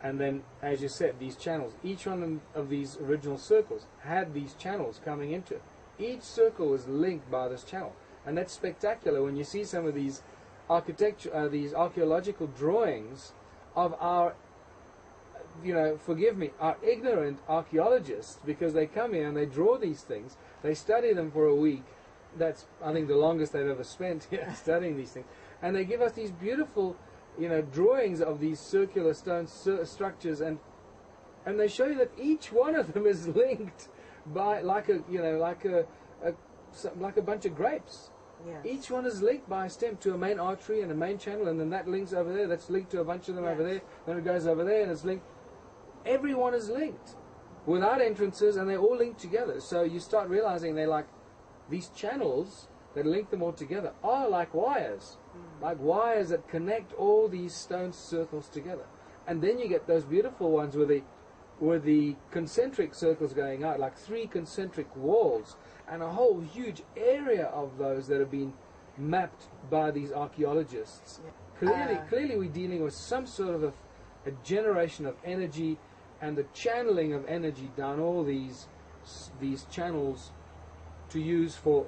And then, as you said, these channels, each one of these original circles had these channels coming into it. Each circle was linked by this channel. And that's spectacular when you see some of these these archaeological drawings of our, forgive me, our ignorant archaeologists, because they come here and they draw these things, they study them for a week. That's, I think, the longest they've ever spent here studying these things. And they give us these beautiful, drawings of these circular stone structures, and they show you that each one of them is linked by like a bunch of grapes. Yes. Each one is linked by a stem to a main artery and a main channel, and then that links over there. That's linked to a bunch of them over there. Then it goes over there, and it's linked. Everyone is linked without entrances, and they're all linked together. So you start realizing they're like these channels that link them all together are like wires. Like wires that connect all these stone circles together. And then you get those beautiful ones with the concentric circles going out, like 3 concentric walls, and a whole huge area of those that have been mapped by these archaeologists. Clearly we're dealing with some sort of a generation of energy and the channeling of energy down all these channels to use for,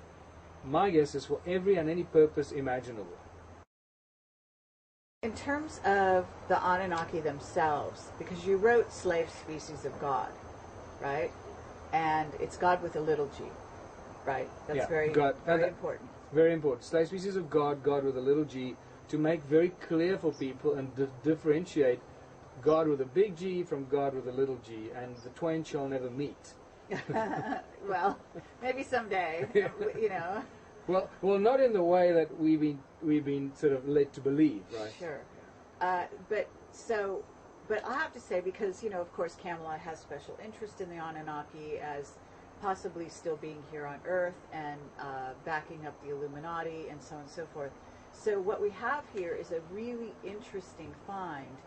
my guess is, for every and any purpose imaginable. In terms of the Anunnaki themselves, because you wrote Slave Species of God, right? And it's God with a little g, right? That's very important. Very important. Slave Species of God, God with a little g, to make very clear for people and differentiate God with a big G from God with a little g, and the twain shall never meet. Well, maybe someday, Well, not in the way that we've been sort of led to believe, right? Sure. But I have to say, because, of course, Camelot has special interest in the Anunnaki as possibly still being here on Earth and backing up the Illuminati and so on and so forth. So what we have here is a really interesting find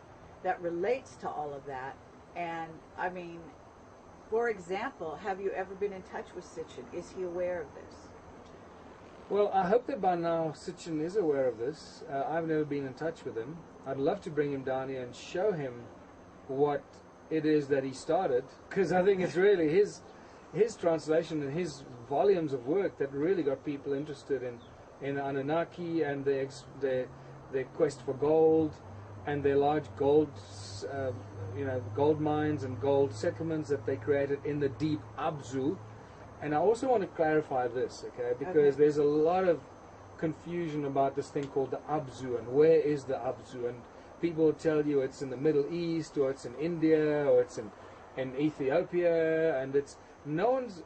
that relates to all of that. And, I mean, for example, have you ever been in touch with Sitchin? Is he aware of this? Well, I hope that by now Sitchin is aware of this. I've never been in touch with him. I'd love to bring him down here and show him what it is that he started, because I think it's really his translation and his volumes of work that really got people interested in Anunnaki and their quest for gold and their large gold mines and gold settlements that they created in the deep Abzu. And I also want to clarify this, okay, because there's a lot of confusion about this thing called the Abzu, and where is the Abzu? And people will tell you it's in the Middle East, or it's in India, or it's in Ethiopia, and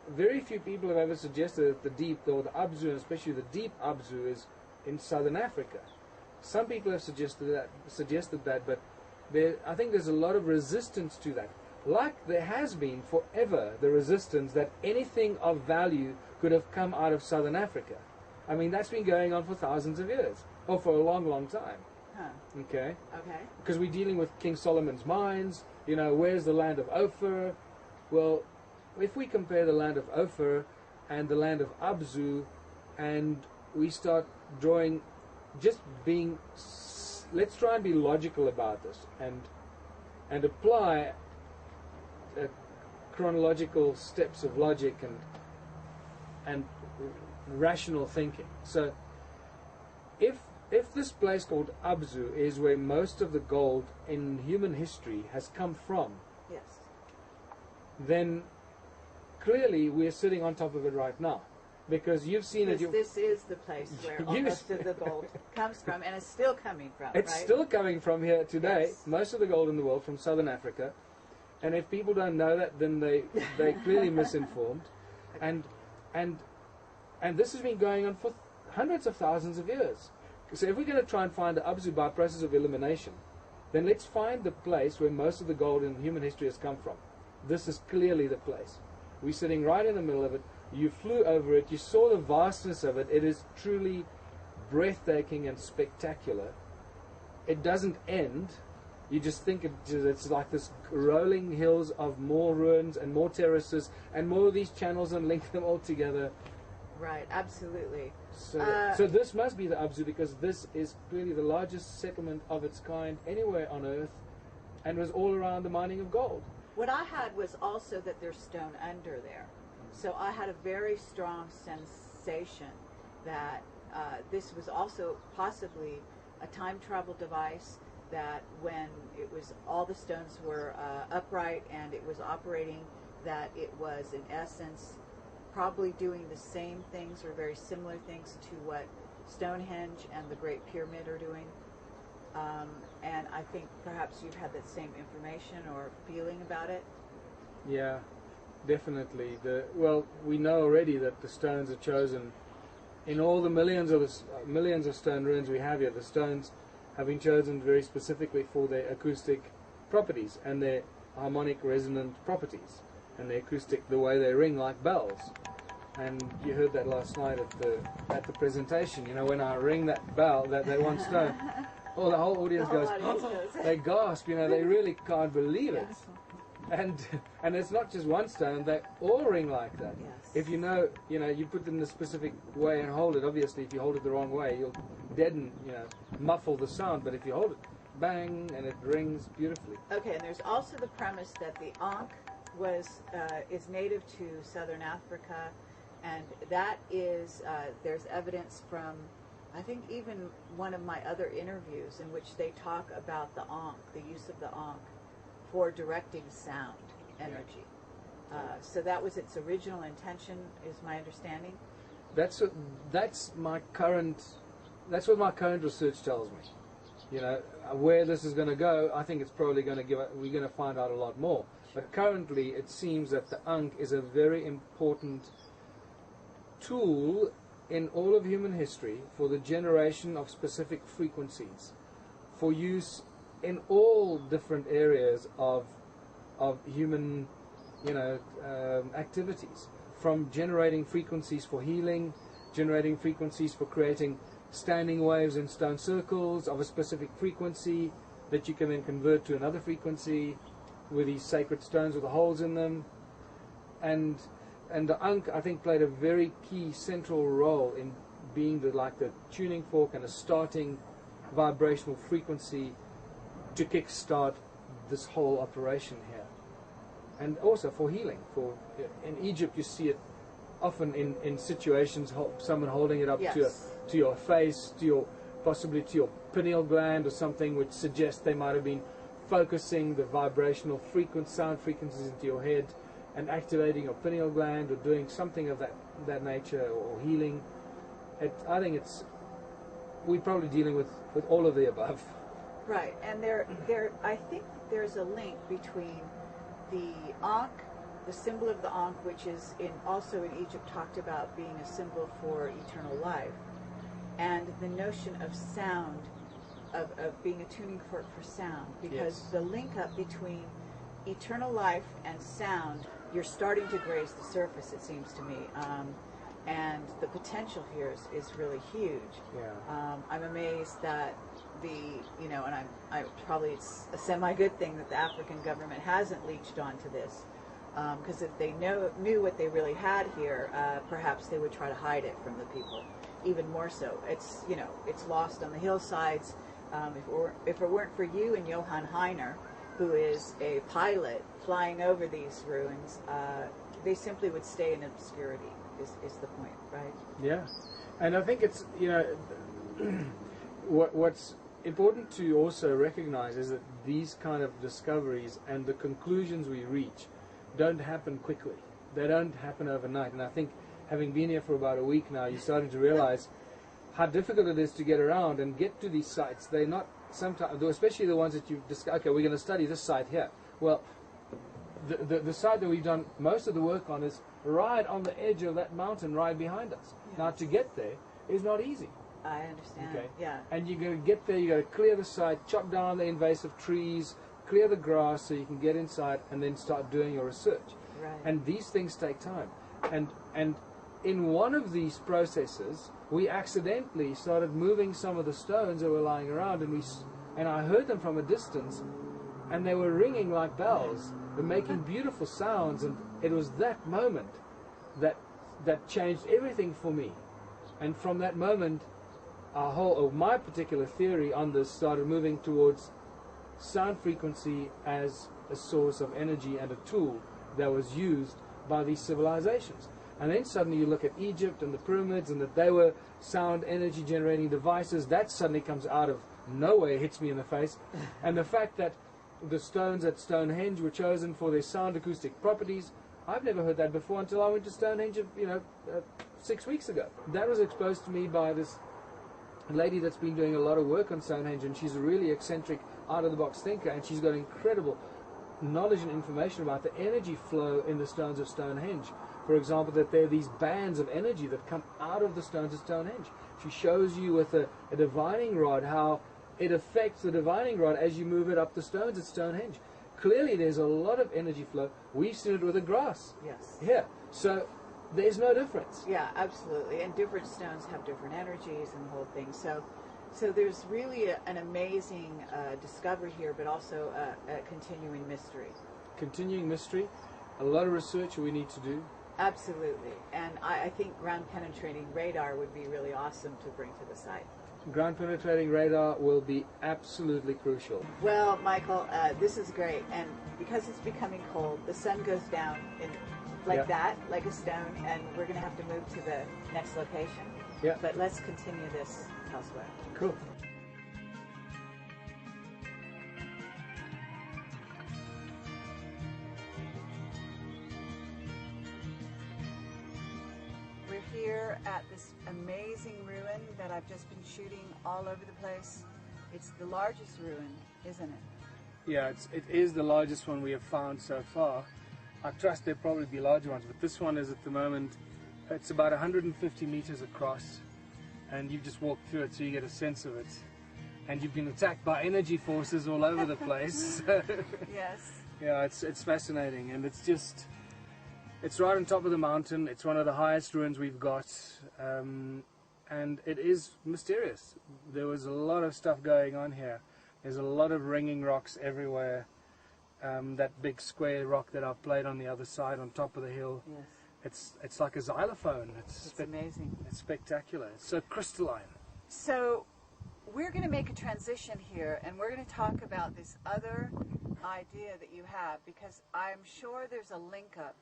very few people have ever suggested that the deep, or the Abzu, and especially the deep Abzu, is in southern Africa. Some people have suggested that, but I think there's a lot of resistance to that. Like there has been forever the resistance that anything of value could have come out of southern Africa. I mean, that's been going on for thousands of years, or for a long, long time. Huh. Okay? Okay. Because we're dealing with King Solomon's mines, where's the land of Ophir? Well, if we compare the land of Ophir and the land of Abzu, and we start drawing, let's try and be logical about this, and apply chronological steps of logic and rational thinking. So if this place called Abzu is where most of the gold in human history has come from, yes, then clearly we're sitting on top of it right now, because you've seen it. This is the place where most of the gold comes from, and it's still coming from. It's right? still coming from here today. Yes. Most of the gold in the world from southern Africa. And if people don't know that, then they're clearly misinformed. And this has been going on for hundreds of thousands of years. So if we're going to try and find the Abzu by process of elimination, then let's find the place where most of the gold in human history has come from. This is clearly the place. We're sitting right in the middle of it. You flew over it. You saw the vastness of it. It is truly breathtaking and spectacular. It doesn't end. You just think it's like this rolling hills of more ruins and more terraces and more of these channels and link them all together. Right, absolutely. So this must be the Abzu, because this is clearly the largest settlement of its kind anywhere on Earth, and was all around the mining of gold. What I had was also that there's stone under there. So I had a very strong sensation that this was also possibly a time travel device, that when it was, all the stones were upright and it was operating, that it was in essence probably doing the same things or very similar things to what Stonehenge and the Great Pyramid are doing. And I think perhaps you've had that same information or feeling about it. Yeah, definitely. Well, we know already that the stones are chosen in all the millions of stone ruins we have here. The stones have been chosen very specifically for their acoustic properties and their harmonic resonant properties and the acoustic, the way they ring like bells. And you heard that last night at the presentation. You know, when I ring that bell, that one stone, the whole audience goes, they gasp. You know, they really can't believe it. And it's not just one stone; they all ring like that. Yes. If you know, you put them in a specific way and hold it. Obviously, if you hold it the wrong way, you'll deaden, muffle the sound. But if you hold it, bang, and it rings beautifully. Okay, and there's also the premise that the Ankh is native to southern Africa, and that is there's evidence from, I think, even one of my other interviews in which they talk about the Ankh, the use of the Ankh for directing sound energy. So that was its original intention, is my understanding. That's what my current research tells me. Where this is going to go, I think it's probably going to we're going to find out a lot more. But currently, it seems that the Ankh is a very important tool in all of human history for the generation of specific frequencies, for use in all different areas of human activities, from generating frequencies for healing, generating frequencies for creating standing waves in stone circles of a specific frequency that you can then convert to another frequency with these sacred stones with the holes in them. And the Ankh, I think, played a very key central role in being the tuning fork and a starting vibrational frequency to kickstart this whole operation here. And also for healing. In Egypt, you see it often in situations, someone holding it up to your face, possibly to your pineal gland or something, which suggests they might have been focusing the vibrational sound frequencies into your head and activating your pineal gland or doing something of that nature, or healing. I think we're probably dealing with all of the above. Right, and I think there's a link between the Ankh, the symbol of the Ankh, which is also in Egypt talked about being a symbol for eternal life, and the notion of sound, of being a tuning fork for sound, because the link up between eternal life and sound, you're starting to graze the surface, it seems to me, and the potential here is really huge. Yeah. I'm amazed that probably it's a semi-good thing that the African government hasn't leached onto this, because if they knew what they really had here, perhaps they would try to hide it from the people, even more so. It's lost on the hillsides. If it weren't for you and Johan Heine, who is a pilot flying over these ruins, they simply would stay in obscurity, is the point, right? Yeah. And I think it's, what's important to also recognize is that these kind of discoveries and the conclusions we reach don't happen quickly. They don't happen overnight. And I think, having been here for about a week now, you're starting to realize how difficult it is to get around and get to these sites. They're not sometimes, especially the ones that you've discussed. Okay, we're going to study this site here. Well, the site that we've done most of the work on is right on the edge of that mountain right behind us. Yes. Now, to get there is not easy. I understand. Okay. Yeah. And you got to get there. You got to clear the site, chop down the invasive trees, clear the grass, so you can get inside and then start doing your research. Right. And these things take time. And in one of these processes, we accidentally started moving some of the stones that were lying around, and I heard them from a distance, and they were ringing like bells. They're making beautiful sounds, and it was that moment that changed everything for me. And from that moment, my particular theory on this started moving towards sound frequency as a source of energy and a tool that was used by these civilizations. And then suddenly you look at Egypt and the pyramids, and that they were sound energy generating devices. That suddenly comes out of nowhere, hits me in the face. And the fact that the stones at Stonehenge were chosen for their sound acoustic properties, I've never heard that before until I went to Stonehenge 6 weeks ago. That was exposed to me by this lady that's been doing a lot of work on Stonehenge, and she's a really eccentric, out-of-the-box thinker, and she's got incredible knowledge and information about the energy flow in the stones of Stonehenge. For example, that there are these bands of energy that come out of the stones of Stonehenge. She shows you with a divining rod how it affects the divining rod as you move it up the stones at Stonehenge. Clearly there's a lot of energy flow. We've seen it with the grass. Yes. Yeah. So there's no difference. Yeah, absolutely. And different stones have different energies and the whole thing. So there's really an amazing discovery here, but also a continuing mystery. Continuing mystery. A lot of research we need to do. Absolutely. And I think ground penetrating radar would be really awesome to bring to the site. Ground penetrating radar will be absolutely crucial. Well, Michael, this is great. And because it's becoming cold, the sun goes down like a stone, and we're going to have to move to the next location. Yeah. But let's continue this elsewhere. Cool. We're here at this amazing ruin that I've just been shooting all over the place. It's the largest ruin, isn't it? Yeah, it is the largest one we have found so far. I trust there'll probably be larger ones, but this one is at the moment, it's about 150 meters across, and you've just walked through it so you get a sense of it. And you've been attacked by energy forces all over the place. Yes. Yeah, it's fascinating, and it's right on top of the mountain. It's one of the highest ruins we've got, and it is mysterious. There was a lot of stuff going on here. There's a lot of ringing rocks everywhere. That big square rock that I've played on the other side, on top of the hill. Yes. It's like a xylophone. It's amazing. It's spectacular. It's so crystalline. So we're going to make a transition here, and we're going to talk about this other idea that you have, because I'm sure there's a link up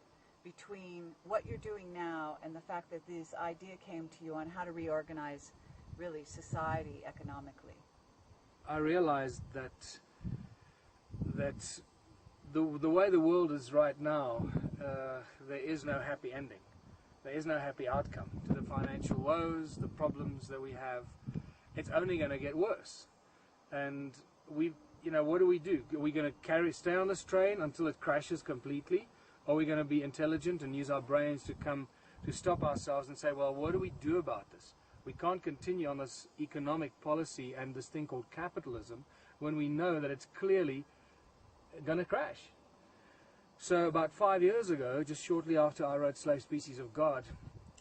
between what you're doing now and the fact that this idea came to you on how to reorganize really society economically. I realized that the way the world is right now, there is no happy ending. There is no happy outcome to the financial woes, the problems that we have. It's only going to get worse. And what do we do? Are we going to stay on this train until it crashes completely? Or are we going to be intelligent and use our brains to stop ourselves and say, well, what do we do about this? We can't continue on this economic policy and this thing called capitalism when we know that it's clearly going to crash. So about 5 years ago, just shortly after I wrote Slave Species of God,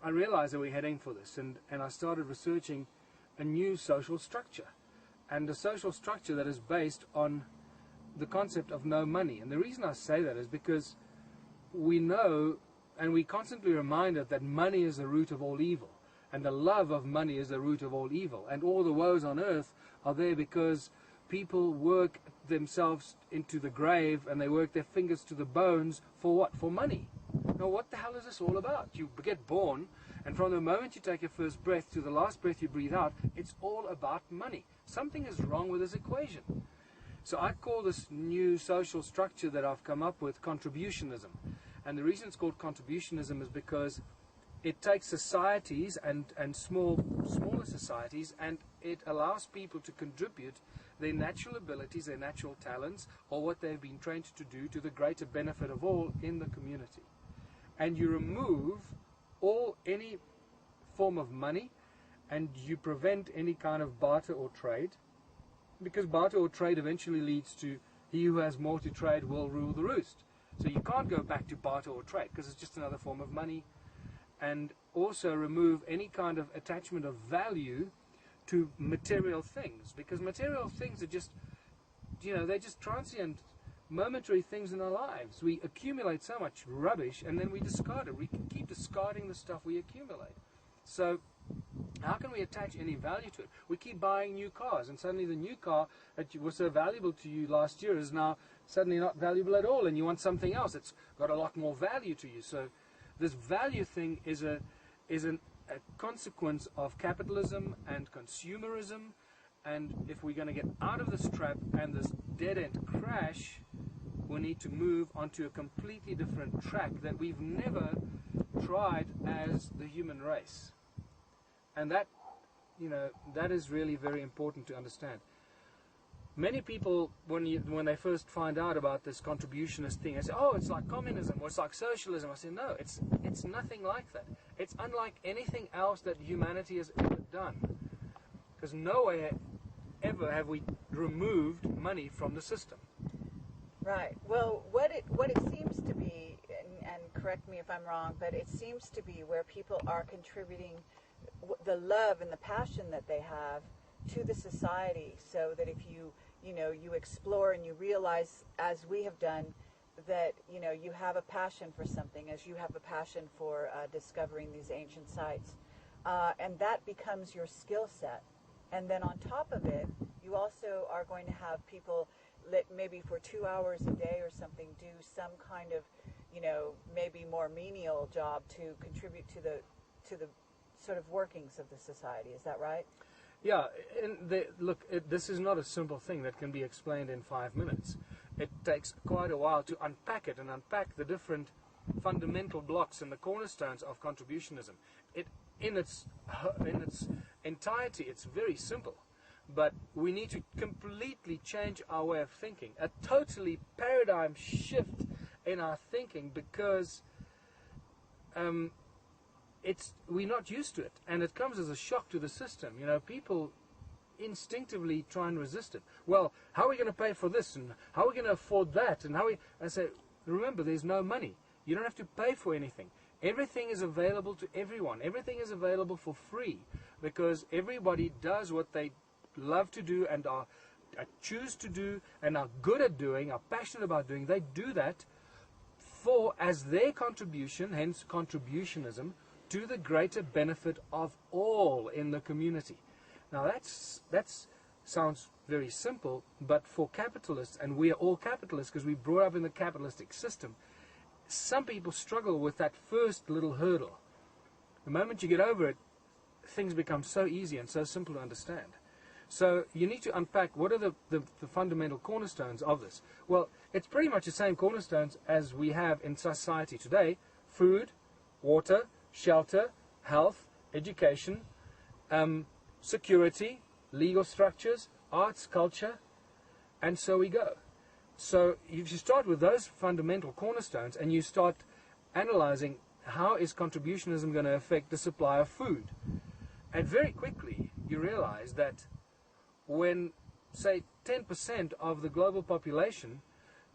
I realized that we're heading for this, and I started researching a new social structure, and a social structure that is based on the concept of no money. And the reason I say that is because we know, and we constantly reminded that money is the root of all evil, and the love of money is the root of all evil, and all the woes on earth are there because people work themselves into the grave, and they work their fingers to the bones for what? For money. Now what the hell is this all about? You get born, and from the moment you take your first breath to the last breath you breathe out, it's all about money. Something is wrong with this equation. So I call this new social structure that I've come up with contributionism. And the reason it's called contributionism is because it takes societies and smaller societies, and it allows people to contribute their natural abilities, their natural talents, or what they've been trained to do to the greater benefit of all in the community. And you remove any form of money, and you prevent any kind of barter or trade, because barter or trade eventually leads to he who has more to trade will rule the roost. So you can't go back to barter or trade because it's just another form of money. and also remove any kind of attachment of value to material things, because material things are just, they're just transient, momentary things in our lives. We accumulate so much rubbish and then we discard it. We keep discarding the stuff we accumulate. So how can we attach any value to it? We keep buying new cars, and suddenly the new car that was so valuable to you last year is now suddenly not valuable at all, and you want something else that's got a lot more value to you. So this value thing is a consequence of capitalism and consumerism, and if we're going to get out of this trap and this dead-end crash, we need to move onto a completely different track that we've never tried as the human race. And that, that is really very important to understand. Many people, when they first find out about this contributionist thing, they say, oh, it's like communism, or it's like socialism. I say, no, it's nothing like that. It's unlike anything else that humanity has ever done. Because nowhere ever have we removed money from the system. Right. Well, what it seems to be, and correct me if I'm wrong, but it seems to be where people are contributing the love and the passion that they have to the society, so that if you explore and you realize, as we have done, that you have a passion for something, as you have a passion for discovering these ancient sites, and that becomes your skill set. And then on top of it, you also are going to have people maybe for 2 hours a day or something do some kind of maybe more menial job to contribute to the sort of workings of the society. Is that right? Yeah, and this is not a simple thing that can be explained in 5 minutes. It takes quite a while to unpack it and unpack the different fundamental blocks and the cornerstones of contributionism. In its entirety, it's very simple, but we need to completely change our way of thinking, a totally paradigm shift in our thinking, because we're not used to it, and it comes as a shock to the system. People instinctively try and resist it. Well, how are we going to pay for this, and how are we going to afford that, and I say, remember, there's no money. You don't have to pay for anything. Everything is available to everyone. Everything is available for free, because everybody does what they love to do and choose to do and are good at doing, are passionate about doing. They do that as their contribution, hence contributionism, to the greater benefit of all in the community. Now that sounds very simple, but for capitalists, and we are all capitalists because we brought up in the capitalistic system, some people struggle with that first little hurdle. The moment you get over it, things become so easy and so simple to understand. So you need to unpack what are the fundamental cornerstones of this. Well, it's pretty much the same cornerstones as we have in society today: food, water, shelter, health, education, security, legal structures, arts, culture, and so we go. So if you start with those fundamental cornerstones and you start analyzing how is contributionism going to affect the supply of food, and very quickly you realize that when, say, 10% of the global population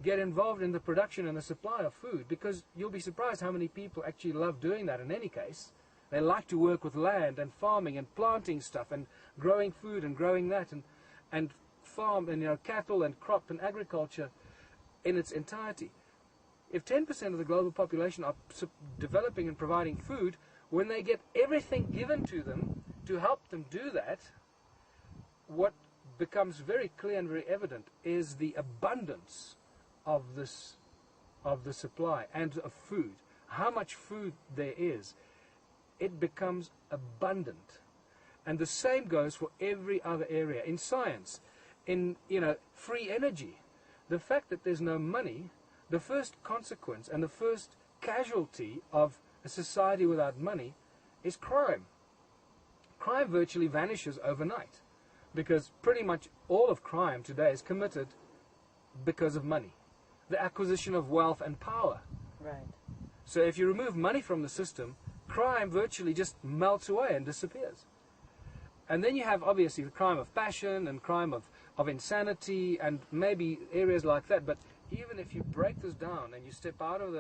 get involved in the production and the supply of food, because you'll be surprised how many people actually love doing that in any case. They like to work with land and farming and planting stuff and growing food and growing that and farm and cattle and crop and agriculture in its entirety. If 10% of the global population are developing and providing food, when they get everything given to them to help them do that, what becomes very clear and very evident is the abundance of the supply and of food. How much food there is, it becomes abundant. And the same goes for every other area. In science, in free energy, the fact that there's no money, the first consequence and the first casualty of a society without money is crime. Crime virtually vanishes overnight, because pretty much all of crime today is committed because of money, the acquisition of wealth and power. Right. So if you remove money from the system, crime virtually just melts away and disappears. And then you have obviously the crime of passion and crime of insanity and maybe areas like that. But even if you break this down and you step out of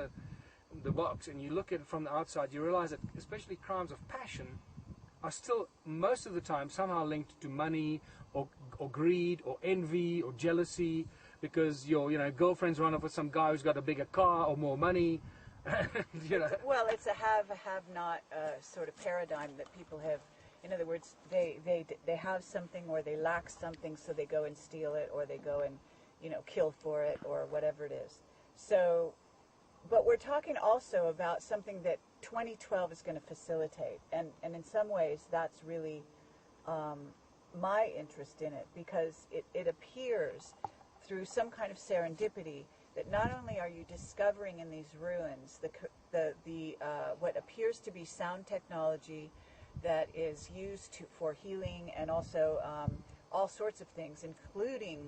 the box and you look at it from the outside, you realize that especially crimes of passion are still most of the time somehow linked to money or greed or envy or jealousy, because your girlfriend's run off with some guy who's got a bigger car or more money. Well, it's a have-not sort of paradigm that people have. In other words, they have something or they lack something, so they go and steal it or they go and kill for it or whatever it is. So, but we're talking also about something that 2012 is going to facilitate, and in some ways that's really my interest in it, because it appears through some kind of serendipity that not only are you discovering in these ruins the what appears to be sound technology that is used for healing and also all sorts of things, including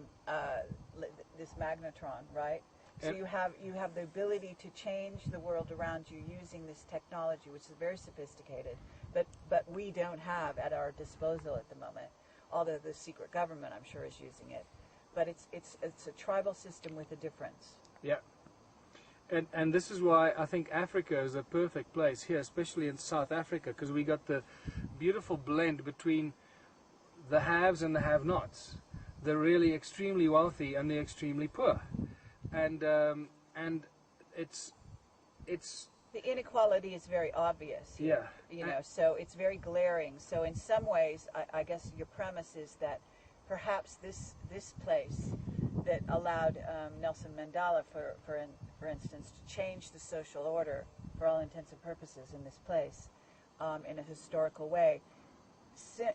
this magnetron, right? So you have the ability to change the world around you using this technology, which is very sophisticated, but we don't have at our disposal at the moment. Although the secret government, I'm sure, is using it, but it's a tribal system with a difference. Yeah. And this is why I think Africa is a perfect place here, especially in South Africa, because we got the beautiful blend between the haves and the have-nots, the really extremely wealthy and the extremely poor, and it's the inequality is very obvious here, so it's very glaring. So in some ways, I guess your premise is that perhaps this place that allowed Nelson Mandela, for instance, to change the social order for all intents and purposes in this place in a historical way,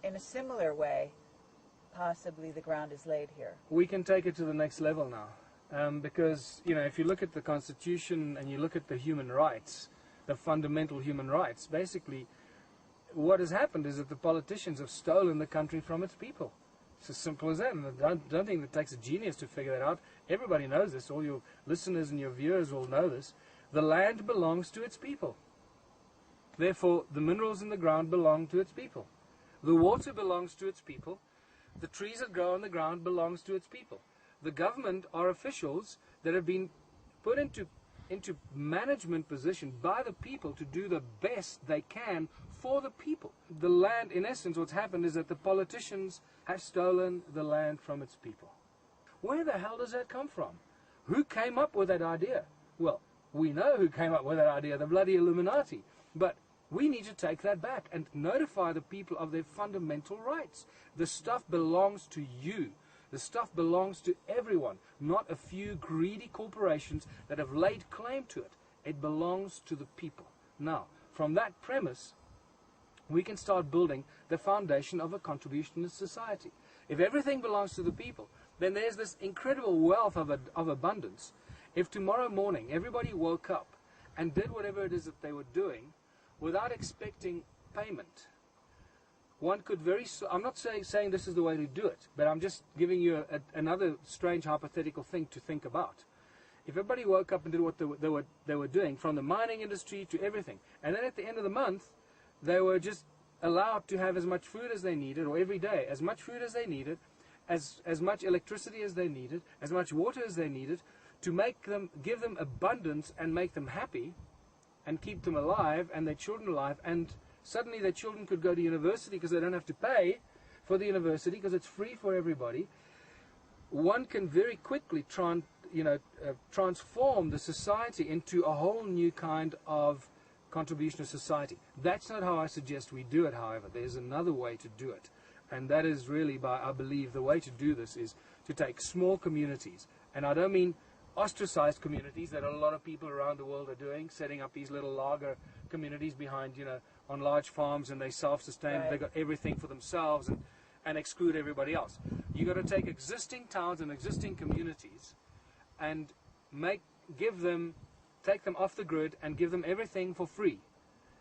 in a similar way, possibly the ground is laid here. We can take it to the next level now, because if you look at the Constitution and you look at the human rights, the fundamental human rights, basically what has happened is that the politicians have stolen the country from its people. It's as simple as that, and I don't think it takes a genius to figure that out. Everybody knows this. All your listeners and your viewers will know this. The land belongs to its people. Therefore, the minerals in the ground belong to its people. The water belongs to its people. The trees that grow on the ground belongs to its people. The government are officials that have been put into management position by the people to do the best they can for the people. The land, in essence, what's happened is that the politicians have stolen the land from its people. Where the hell does that come from? Who came up with that idea? Well, we know who came up with that idea, the bloody Illuminati. But we need to take that back and notify the people of their fundamental rights. The stuff belongs to you. The stuff belongs to everyone, not a few greedy corporations that have laid claim to it. It belongs to the people. Now, from that premise, we can start building the foundation of a contributionist society. If everything belongs to the people, then there's this incredible wealth of abundance. If tomorrow morning everybody woke up and did whatever it is that they were doing without expecting payment, one could I'm not saying this is the way to do it, but I'm just giving you another strange hypothetical thing to think about. If everybody woke up and did what they were doing, from the mining industry to everything, and then at the end of the month, they were just allowed to have as much food as they needed, or every day, as much food as they needed, as much electricity as they needed, as much water as they needed, to give them abundance and make them happy, and keep them alive, and their children alive, and suddenly their children could go to university because they don't have to pay for the university because it's free for everybody. One can very quickly transform the society into a whole new kind of contributionist society. That's not how I suggest we do it, however. There's another way to do it. And that is really, I believe, the way to do this is to take small communities. And I don't mean ostracized communities that a lot of people around the world are doing, setting up these little lager communities behind, on large farms, and they self-sustain. Right. They got everything for themselves and exclude everybody else. You got to take existing towns and existing communities and take them off the grid and give them everything for free,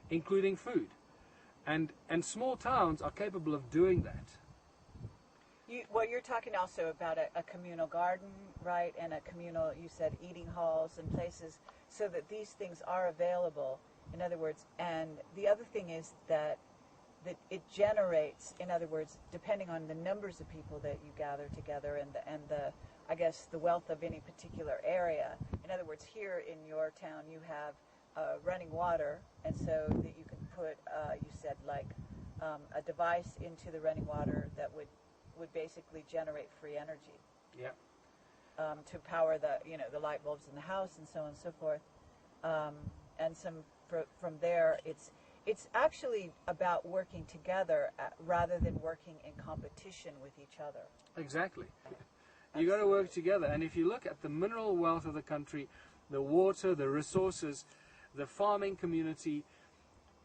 including food. And small towns are capable of doing that. You're talking also about a communal garden, right, and a communal, you said, eating halls and places, so that these things are available, in other words. And the other thing is that it generates, in other words, depending on the numbers of people that you gather together and the I guess the wealth of any particular area. In other words, here in your town you have running water, and so that you can put, you said, like a device into the running water that would basically generate free energy. Yeah. To power the the light bulbs in the house and so on and so forth, and from there it's actually about working together rather than working in competition with each other. Exactly. You got to work together, and if you look at the mineral wealth of the country, the water, the resources, the farming community,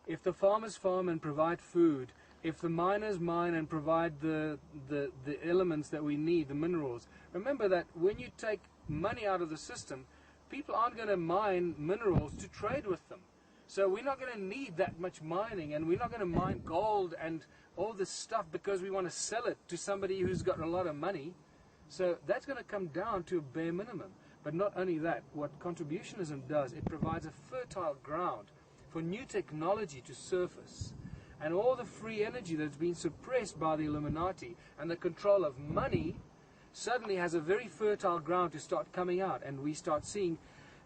if the farmers farm and provide food, if the miners mine and provide the elements that we need, the minerals, remember that when you take money out of the system, people aren't going to mine minerals to trade with them. So we're not going to need that much mining, and we're not going to mine gold and all this stuff because we want to sell it to somebody who's got a lot of money. So that's going to come down to a bare minimum. But not only that, what contributionism does, it provides a fertile ground for new technology to surface. And all the free energy that's been suppressed by the Illuminati and the control of money suddenly has a very fertile ground to start coming out. And we start seeing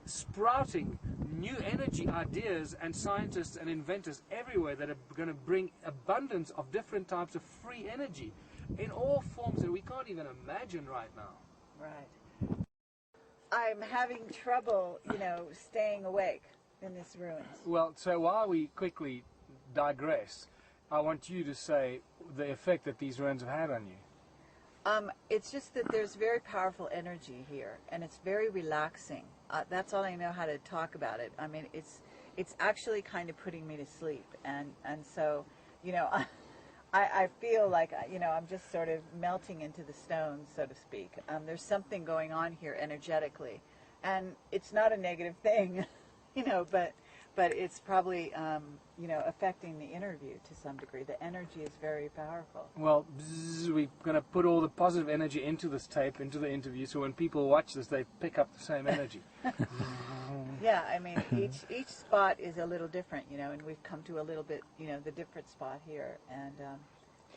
sprouting new energy ideas and scientists and inventors everywhere that are going to bring abundance of different types of free energy in all forms that we can't even imagine right now. Right. I'm having trouble, staying awake in this ruins. Well, so while we quickly digress, I want you to say the effect that these ruins have had on you. It's just that there's very powerful energy here, and it's very relaxing. That's all I know how to talk about it. I mean, it's actually kind of putting me to sleep, and so, I feel like, I'm just sort of melting into the stones, so to speak. There's something going on here energetically, and it's not a negative thing, but it's probably, affecting the interview to some degree. The energy is very powerful. Well, we're going to put all the positive energy into this tape, into the interview, so when people watch this, they pick up the same energy. Yeah, I mean, each spot is a little different, and we've come to a little bit, the different spot here, and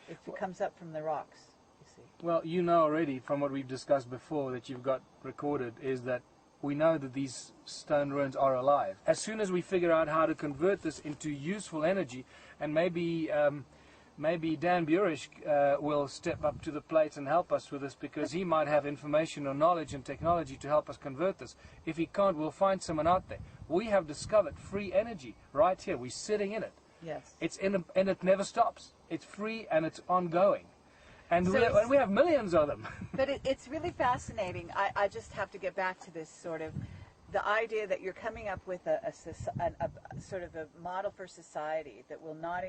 it comes up from the rocks, you see. Well, already from what we've discussed before that you've got recorded is that we know that these stone ruins are alive. As soon as we figure out how to convert this into useful energy, and maybe Dan Burish will step up to the plate and help us with this, because he might have information or knowledge and technology to help us convert this. If he can't, we'll find someone out there. We have discovered free energy right here. We're sitting in it. Yes. It's and it never stops. It's free and it's ongoing. And So we have millions of them. But it's really fascinating. I just have to get back to this sort of, the idea that you're coming up with a sort of a model for society that will not,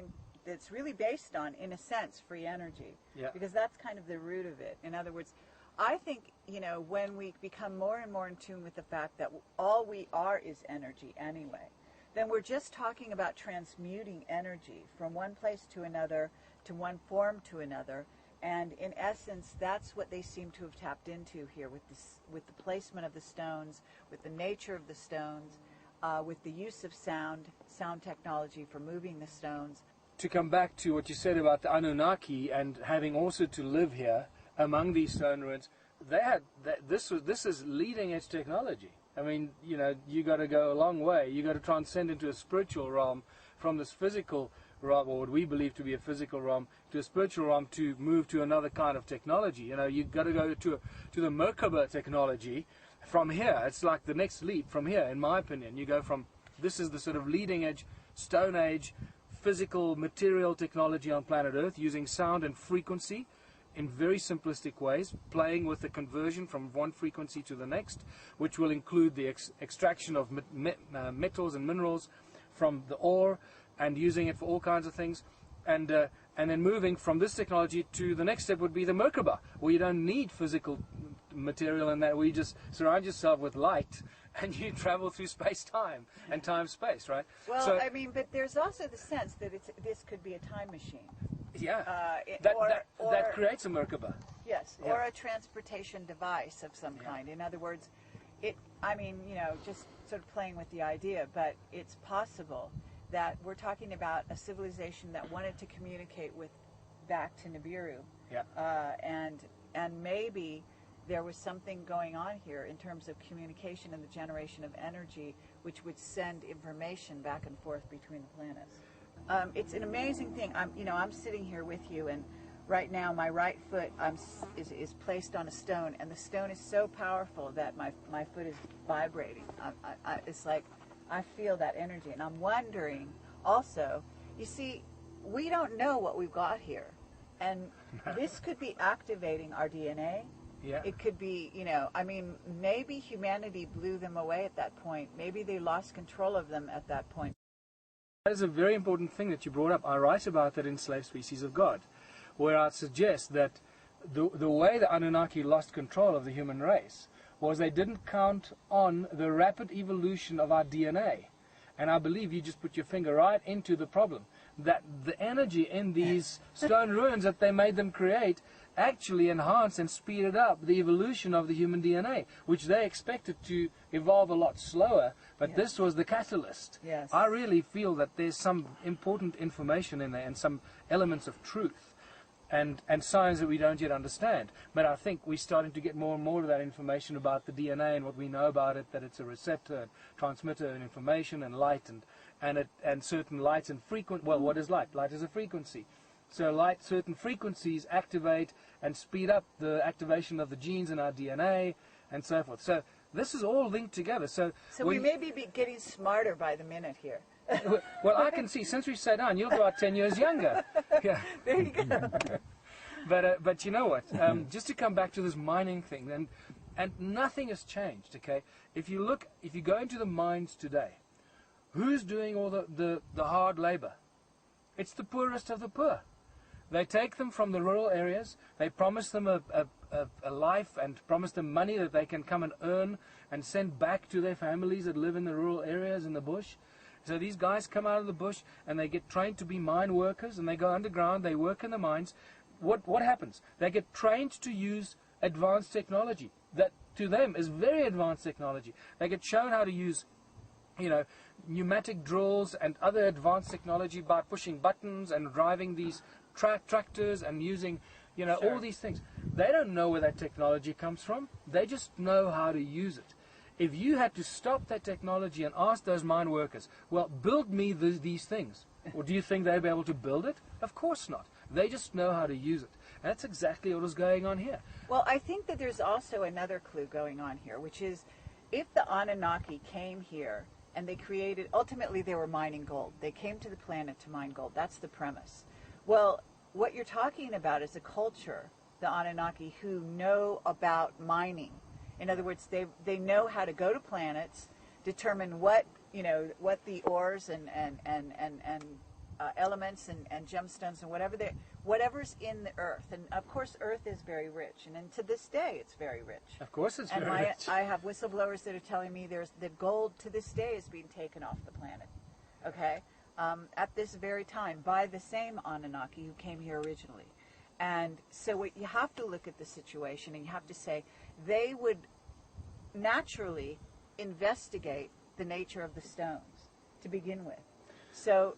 that's really based on, in a sense, free energy. Yeah. Because that's kind of the root of it. In other words, I think, when we become more and more in tune with the fact that all we are is energy anyway, then we're just talking about transmuting energy from one place to another, to one form to another. And in essence, that's what they seem to have tapped into here with the placement of the stones, with the nature of the stones, with the use of sound technology for moving the stones. To come back to what you said about the Anunnaki and having also to live here among these stone ruins, this is leading edge technology. I mean, you got to go a long way. You got to transcend into a spiritual realm from this physical realm, or what we believe to be a physical realm, to a spiritual realm, to move to another kind of technology. You've got to go to the Merkaba technology from here. It's like the next leap from here, in my opinion. You go from, this is the sort of leading edge, stone age, physical material technology on planet Earth, using sound and frequency in very simplistic ways, playing with the conversion from one frequency to the next, which will include the extraction of metals and minerals from the ore, and using it for all kinds of things, and then moving from this technology to the next step would be the Merkaba, where you don't need physical material, and that we just surround yourself with light, and you travel through space-time and time-space, right? Well, so, but there's also the sense that this could be a time machine. Yeah, Or that creates a Merkaba. Yes, Yeah. or a transportation device of some kind. In other words, just sort of playing with the idea, but it's possible that we're talking about a civilization that wanted to communicate back to Nibiru, Yeah. and maybe there was something going on here in terms of communication and the generation of energy, which would send information back and forth between the planets. It's an amazing thing. I'm sitting here with you, and right now my right foot is placed on a stone, and the stone is so powerful that my foot is vibrating. It's like I feel that energy, and I'm wondering also, you see, we don't know what we've got here, and this could be activating our DNA. Yeah. It could be, maybe humanity blew them away at that point. Maybe they lost control of them at that point. That is a very important thing that you brought up. I write about that in Slave Species of God, where I suggest that the way the Anunnaki lost control of the human race was they didn't count on the rapid evolution of our DNA. And I believe you just put your finger right into the problem, that the energy in these stone ruins that they made them create actually enhanced and speeded up the evolution of the human DNA, which they expected to evolve a lot slower, but this was the catalyst. Yes. I really feel that there's some important information in there and some elements of truth and science that we don't yet understand. But I think we're starting to get more and more of that information about the DNA and what we know about it, that it's a receptor and transmitter and information and light and certain lights and what is light? Light is a frequency. So certain frequencies activate and speed up the activation of the genes in our DNA and so forth. So this is all linked together. So we may be getting smarter by the minute here. Well, I can see, since we sat down, you'll go out 10 years younger. Yeah. There you go. But you know what? Just to come back to this mining thing, and nothing has changed, okay? If you go into the mines today, who's doing all the hard labor? It's the poorest of the poor. They take them from the rural areas, they promise them a life and promise them money that they can come and earn and send back to their families that live in the rural areas in the bush. So these guys come out of the bush and they get trained to be mine workers, and they go underground, they work in the mines. What happens? They get trained to use advanced technology that to them is very advanced technology. They get shown how to use pneumatic drills and other advanced technology by pushing buttons and driving these tractors and using all these things. They don't know where that technology comes from. They just know how to use it. If you had to stop that technology and ask those mine workers, well, build me these things, or do you think they'd be able to build it? Of course not. They just know how to use it. And that's exactly what was going on here. Well, I think that there's also another clue going on here, which is if the Anunnaki came here and they created, ultimately they were mining gold. They came to the planet to mine gold. That's the premise. Well, what you're talking about is a culture, the Anunnaki, who know about mining. In other words, they know how to go to planets, determine what the ores and elements and gemstones and whatever's in the earth. And of course, earth is very rich, and to this day, it's very rich. Of course, it's and very rich. I have whistleblowers that are telling me that gold to this day is being taken off the planet. Okay, at this very time by the same Anunnaki who came here originally. And so you have to look at the situation, and you have to say they would naturally investigate the nature of the stones to begin with. So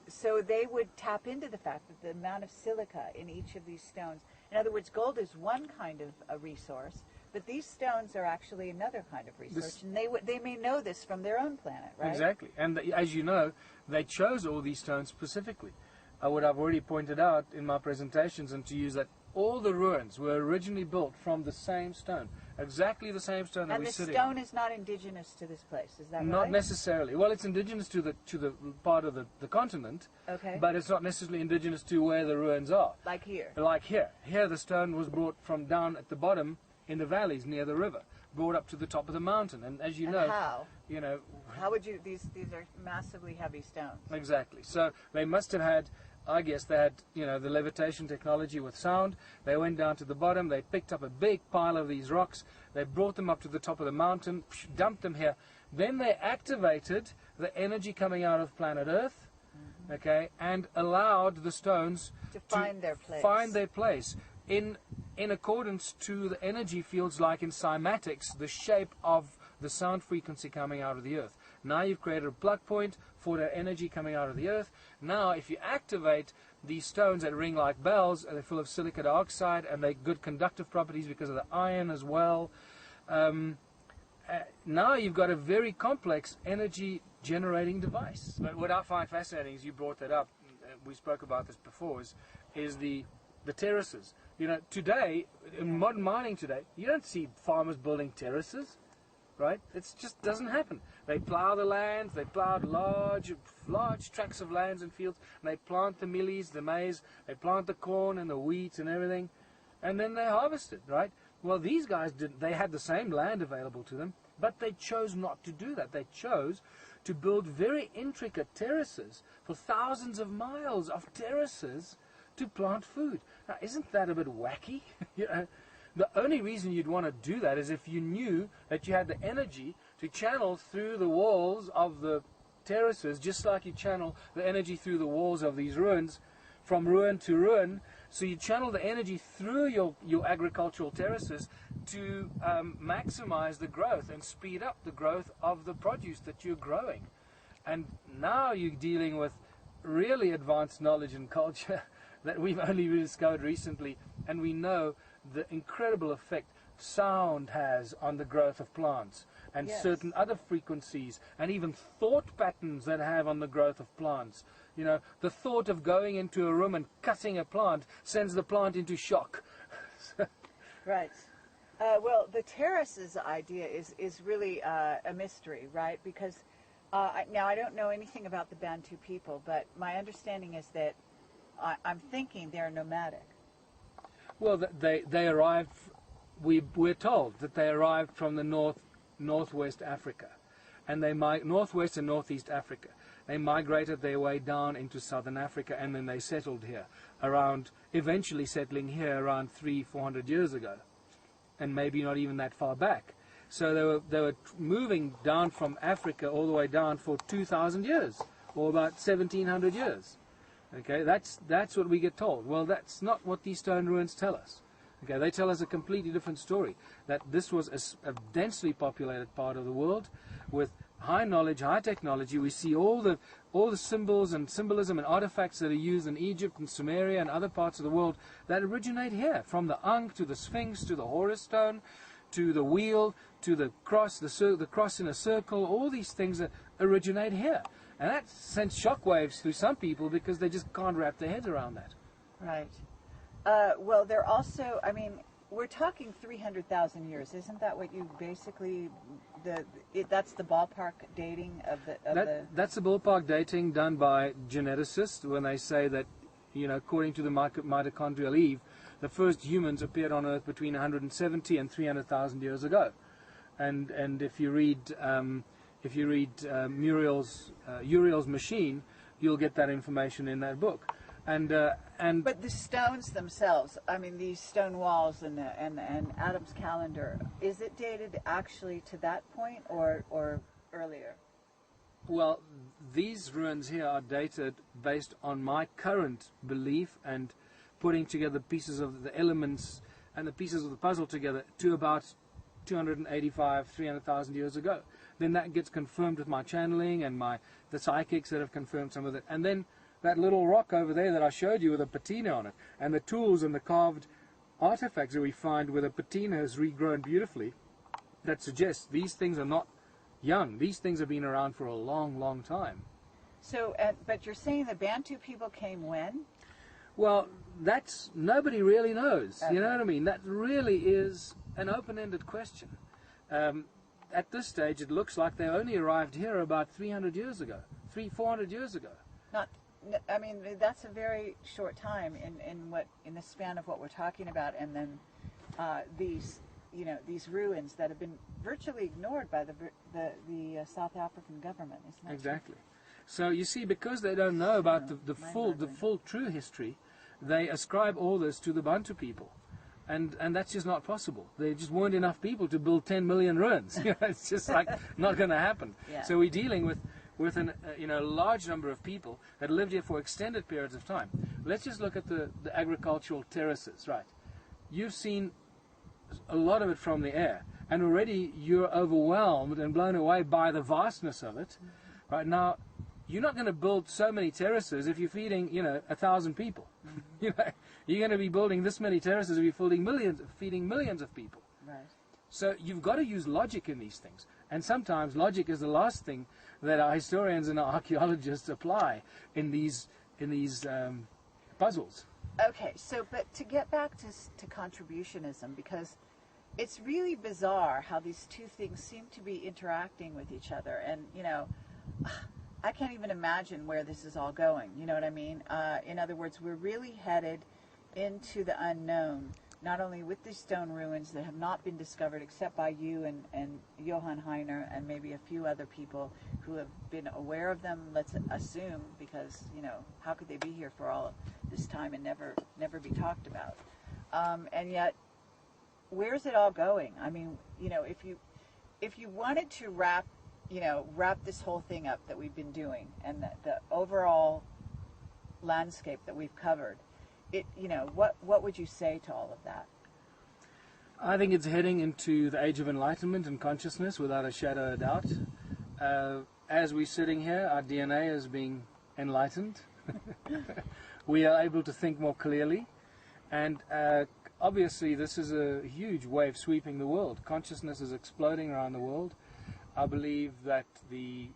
they would tap into the fact that the amount of silica in each of these stones, in other words, gold is one kind of a resource, but these stones are actually another kind of resource, and they may know this from their own planet, right? Exactly. And as you know, they chose all these stones specifically. What I've already pointed out in my presentations, and to use that, all the ruins were originally built from the same stone, exactly the same stone that we're sitting on. And the stone is not indigenous to this place, is that right? Not necessarily. Well, it's indigenous to the part of the continent, okay, but it's not necessarily indigenous to where the ruins are. Like here. Like here. Here the stone was brought from down at the bottom in the valleys near the river, brought up to the top of the mountain. And as you know, how would you? These are massively heavy stones. Exactly. So they must have had. I guess they had, the levitation technology with sound. They went down to the bottom. They picked up a big pile of these rocks. They brought them up to the top of the mountain, dumped them here. Then they activated the energy coming out of planet Earth, okay, and allowed the stones to find their place. In accordance to the energy fields, like in cymatics, the shape of the sound frequency coming out of the earth. Now you've created a plug point for the energy coming out of the earth. Now if you activate these stones that ring like bells, they're full of silica dioxide, and they're good conductive properties because of the iron as well. Now you've got a very complex energy generating device. But what I find fascinating is you brought that up, we spoke about this before, is the terraces. You know, today, in modern mining today, you don't see farmers building terraces, right? It just doesn't happen. They plow the lands, they plow large tracts of lands and fields, and they plant the mealies, the maize, they plant the corn and the wheat and everything, and then they harvest it, right? Well, these guys didn't. They had the same land available to them, but they chose not to do that. They chose to build very intricate terraces for thousands of miles of terraces to plant food. Now, isn't that a bit wacky? You know, the only reason you'd want to do that is if you knew that you had the energy to channel through the walls of the terraces, just like you channel the energy through the walls of these ruins, from ruin to ruin. So you channel the energy through your agricultural terraces to maximize the growth and speed up the growth of the produce that you're growing. And now you're dealing with really advanced knowledge and culture that we've only discovered recently, and we know the incredible effect sound has on the growth of plants, and certain other frequencies, and even thought patterns that have on the growth of plants. You know, the thought of going into a room and cutting a plant sends the plant into shock. Right. Well, the terraces idea is really a mystery, right? Because now I don't know anything about the Bantu people, but my understanding is that I'm thinking they're nomadic. Well, they arrived. We're told that they arrived from the northwest Africa, and they northwest and northeast Africa. They migrated their way down into southern Africa, and then they settled here, eventually settling here around 300-400 years ago, and maybe not even that far back. So they were moving down from Africa all the way down for 2,000 years, or about 1,700 years. Okay, that's what we get told. Well, that's not what these stone ruins tell us. Okay, they tell us a completely different story, that this was a densely populated part of the world with high knowledge, high technology. We see all the symbols and symbolism and artifacts that are used in Egypt and Sumeria and other parts of the world that originate here, from the Ankh to the Sphinx to the Horus Stone to the wheel to the cross, the cross in a circle. All these things that originate here, and that sends shockwaves through some people because they just can't wrap their heads around that. Right. Well, they're also, I mean, we're talking 300,000 years. Isn't that what you basically, that's the ballpark dating of the... That's the ballpark dating done by geneticists when they say that, you know, according to the mitochondrial Eve, the first humans appeared on Earth between 170 and 300,000 years ago. And if you read Uriel's Machine, you'll get that information in that book. But the stones themselves, I mean, these stone walls and Adam's calendar, is it dated actually to that point or earlier? Well, these ruins here are dated based on my current belief and putting together pieces of the elements and the pieces of the puzzle together to about 285, 300,000 years ago. Then that gets confirmed with my channeling and the psychics that have confirmed some of it. And then that little rock over there that I showed you with a patina on it, and the tools and the carved artifacts that we find where the patina has regrown beautifully, that suggests these things are not young. These things have been around for a long, long time. So, but you're saying the Bantu people came when? Well, nobody really knows. Okay. You know what I mean? That really is an open-ended question. At this stage, it looks like they only arrived here about 300 years ago, 400 years ago. I mean, that's a very short time in the span of what we're talking about, and then these ruins that have been virtually ignored by the South African government. Isn't that exactly? True? So you see, because they don't know about the full true history, they ascribe all this to the Bantu people, and that's just not possible. There just weren't enough people to build 10 million ruins. It's just like not going to happen. Yeah. So we're dealing with a large number of people that lived here for extended periods of time. Let's just look at the agricultural terraces, right? You've seen a lot of it from the air. and already you're overwhelmed and blown away by the vastness of it. Right now, you're not going to build so many terraces if you're feeding, 1,000 people. You're going to be building this many terraces if you're feeding millions of people. Right. So you've got to use logic in these things. And sometimes logic is the last thing that our historians and our archaeologists apply in these puzzles. Okay, so but to get back to contributionism, because it's really bizarre how these two things seem to be interacting with each other. And, I can't even imagine where this is all going. You know what I mean? In other words, we're really headed into the unknown, not only with these stone ruins that have not been discovered except by you and Johan Heine and maybe a few other people who have been aware of them, let's assume, because, how could they be here for all of this time and never be talked about? And yet, where's it all going? I mean, if you wanted to wrap this whole thing up that we've been doing and the overall landscape that we've covered, what would you say to all of that? I think it's heading into the age of enlightenment and consciousness without a shadow of doubt. As we're sitting here, our DNA is being enlightened. We are able to think more clearly. And obviously this is a huge wave sweeping the world. Consciousness is exploding around the world. I believe that the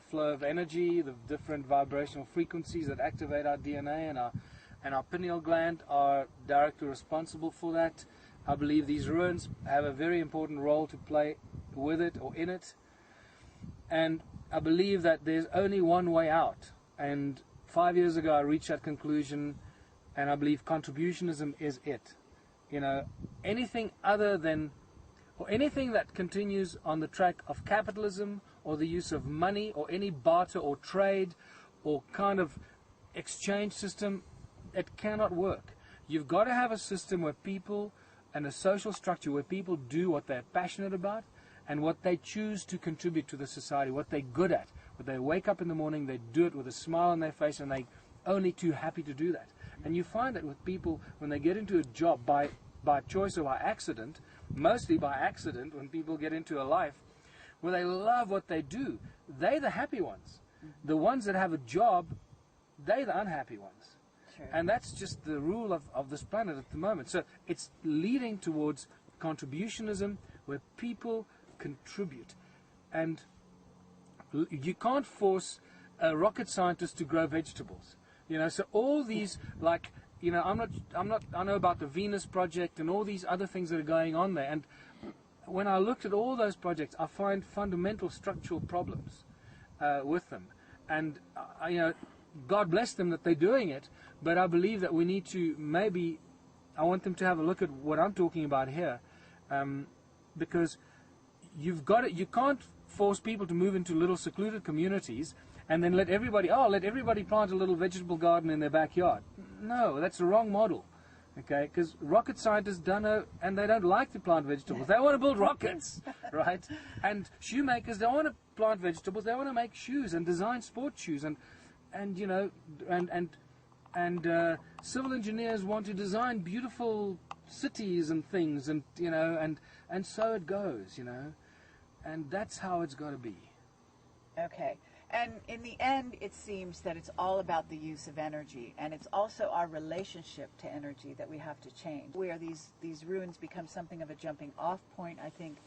flow of energy, the different vibrational frequencies that activate our DNA and our pineal gland are directly responsible for that. I believe these ruins have a very important role to play with it or in it. And I believe that there's only one way out. And 5 years ago I reached that conclusion, and I believe contributionism is it. Anything other than, or anything that continues on the track of capitalism or the use of money or any barter or trade or kind of exchange system, it cannot work. You've got to have a system where people, and a social structure where people do what they're passionate about and what they choose to contribute to the society, what they're good at. When they wake up in the morning, they do it with a smile on their face, and they're only too happy to do that. And you find that with people, when they get into a job by choice or by accident, mostly by accident, when people get into a life where they love what they do, they're the happy ones. The ones that have a job, they're the unhappy ones. Sure. And that's just the rule of this planet at the moment. So it's leading towards contributionism where people contribute. And you can't force a rocket scientist to grow vegetables. So all these, I know about the Venus Project and all these other things that are going on there. And when I looked at all those projects, I find fundamental structural problems with them. And, God bless them that they're doing it, but I believe that we need to I want them to have a look at what I'm talking about here, because you can't force people to move into little secluded communities and then let everybody plant a little vegetable garden in their backyard. No, that's the wrong model. Okay, because rocket scientists don't know, and they don't like to plant vegetables. They want to build rockets, right? And shoemakers don't want to plant vegetables. They want to make shoes and design sports shoes, and civil engineers want to design beautiful cities and things, and so it goes, and that's how it's got to be. Okay. And in the end, it seems that it's all about the use of energy, and it's also our relationship to energy that we have to change, where these ruins become something of a jumping off point, I think,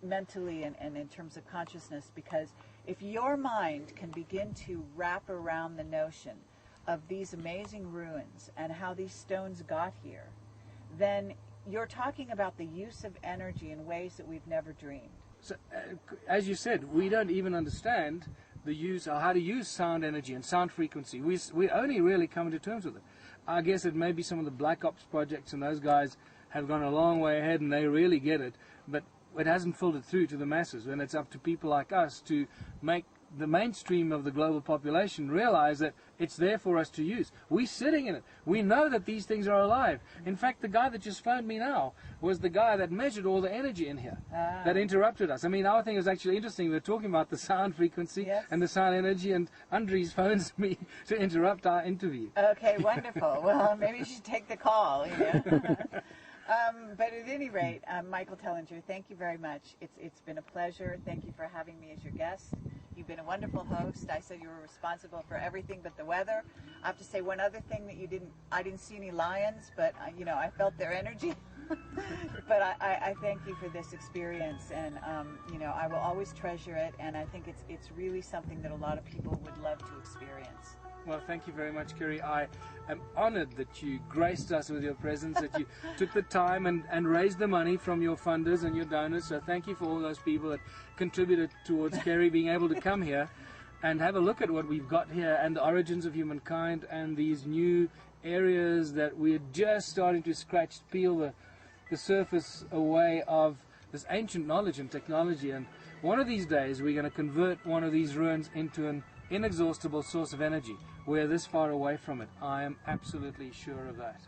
mentally and in terms of consciousness, because if your mind can begin to wrap around the notion of these amazing ruins and how these stones got here, then you're talking about the use of energy in ways that we've never dreamed. So, as you said, we don't even understand how to use sound energy and sound frequency. We're only really coming to terms with it. I guess it may be some of the Black Ops projects, and those guys have gone a long way ahead and they really get it, but it hasn't filtered through to the masses, and it's up to people like us to make the mainstream of the global population realize that it's there for us to use. We're sitting in it. We know that these things are alive. In fact, the guy that just phoned me now was the guy that measured all the energy in here that interrupted us. I mean, our thing is actually interesting. We're talking about the sound frequency and the sound energy, and Andries phones me to interrupt our interview. Okay, wonderful. Well, maybe you should take the call, But at any rate, Michael Tellinger, thank you very much. It's been a pleasure. Thank you for having me as your guest. You've been a wonderful host. I said you were responsible for everything but the weather. I have to say one other thing that I didn't see any lions, but I felt their energy. But I thank you for this experience, and I will always treasure it. And I think it's really something that a lot of people would love to experience. Well, thank you very much, Kerry. I am honored that you graced us with your presence, that you took the time and raised the money from your funders and your donors. So thank you for all those people that contributed towards Kerry being able to come here and have a look at what we've got here and the origins of humankind and these new areas that we're just starting to peel the surface away of this ancient knowledge and technology. And one of these days we're going to convert one of these ruins into an inexhaustible source of energy. We're this far away from it. I am absolutely sure of that.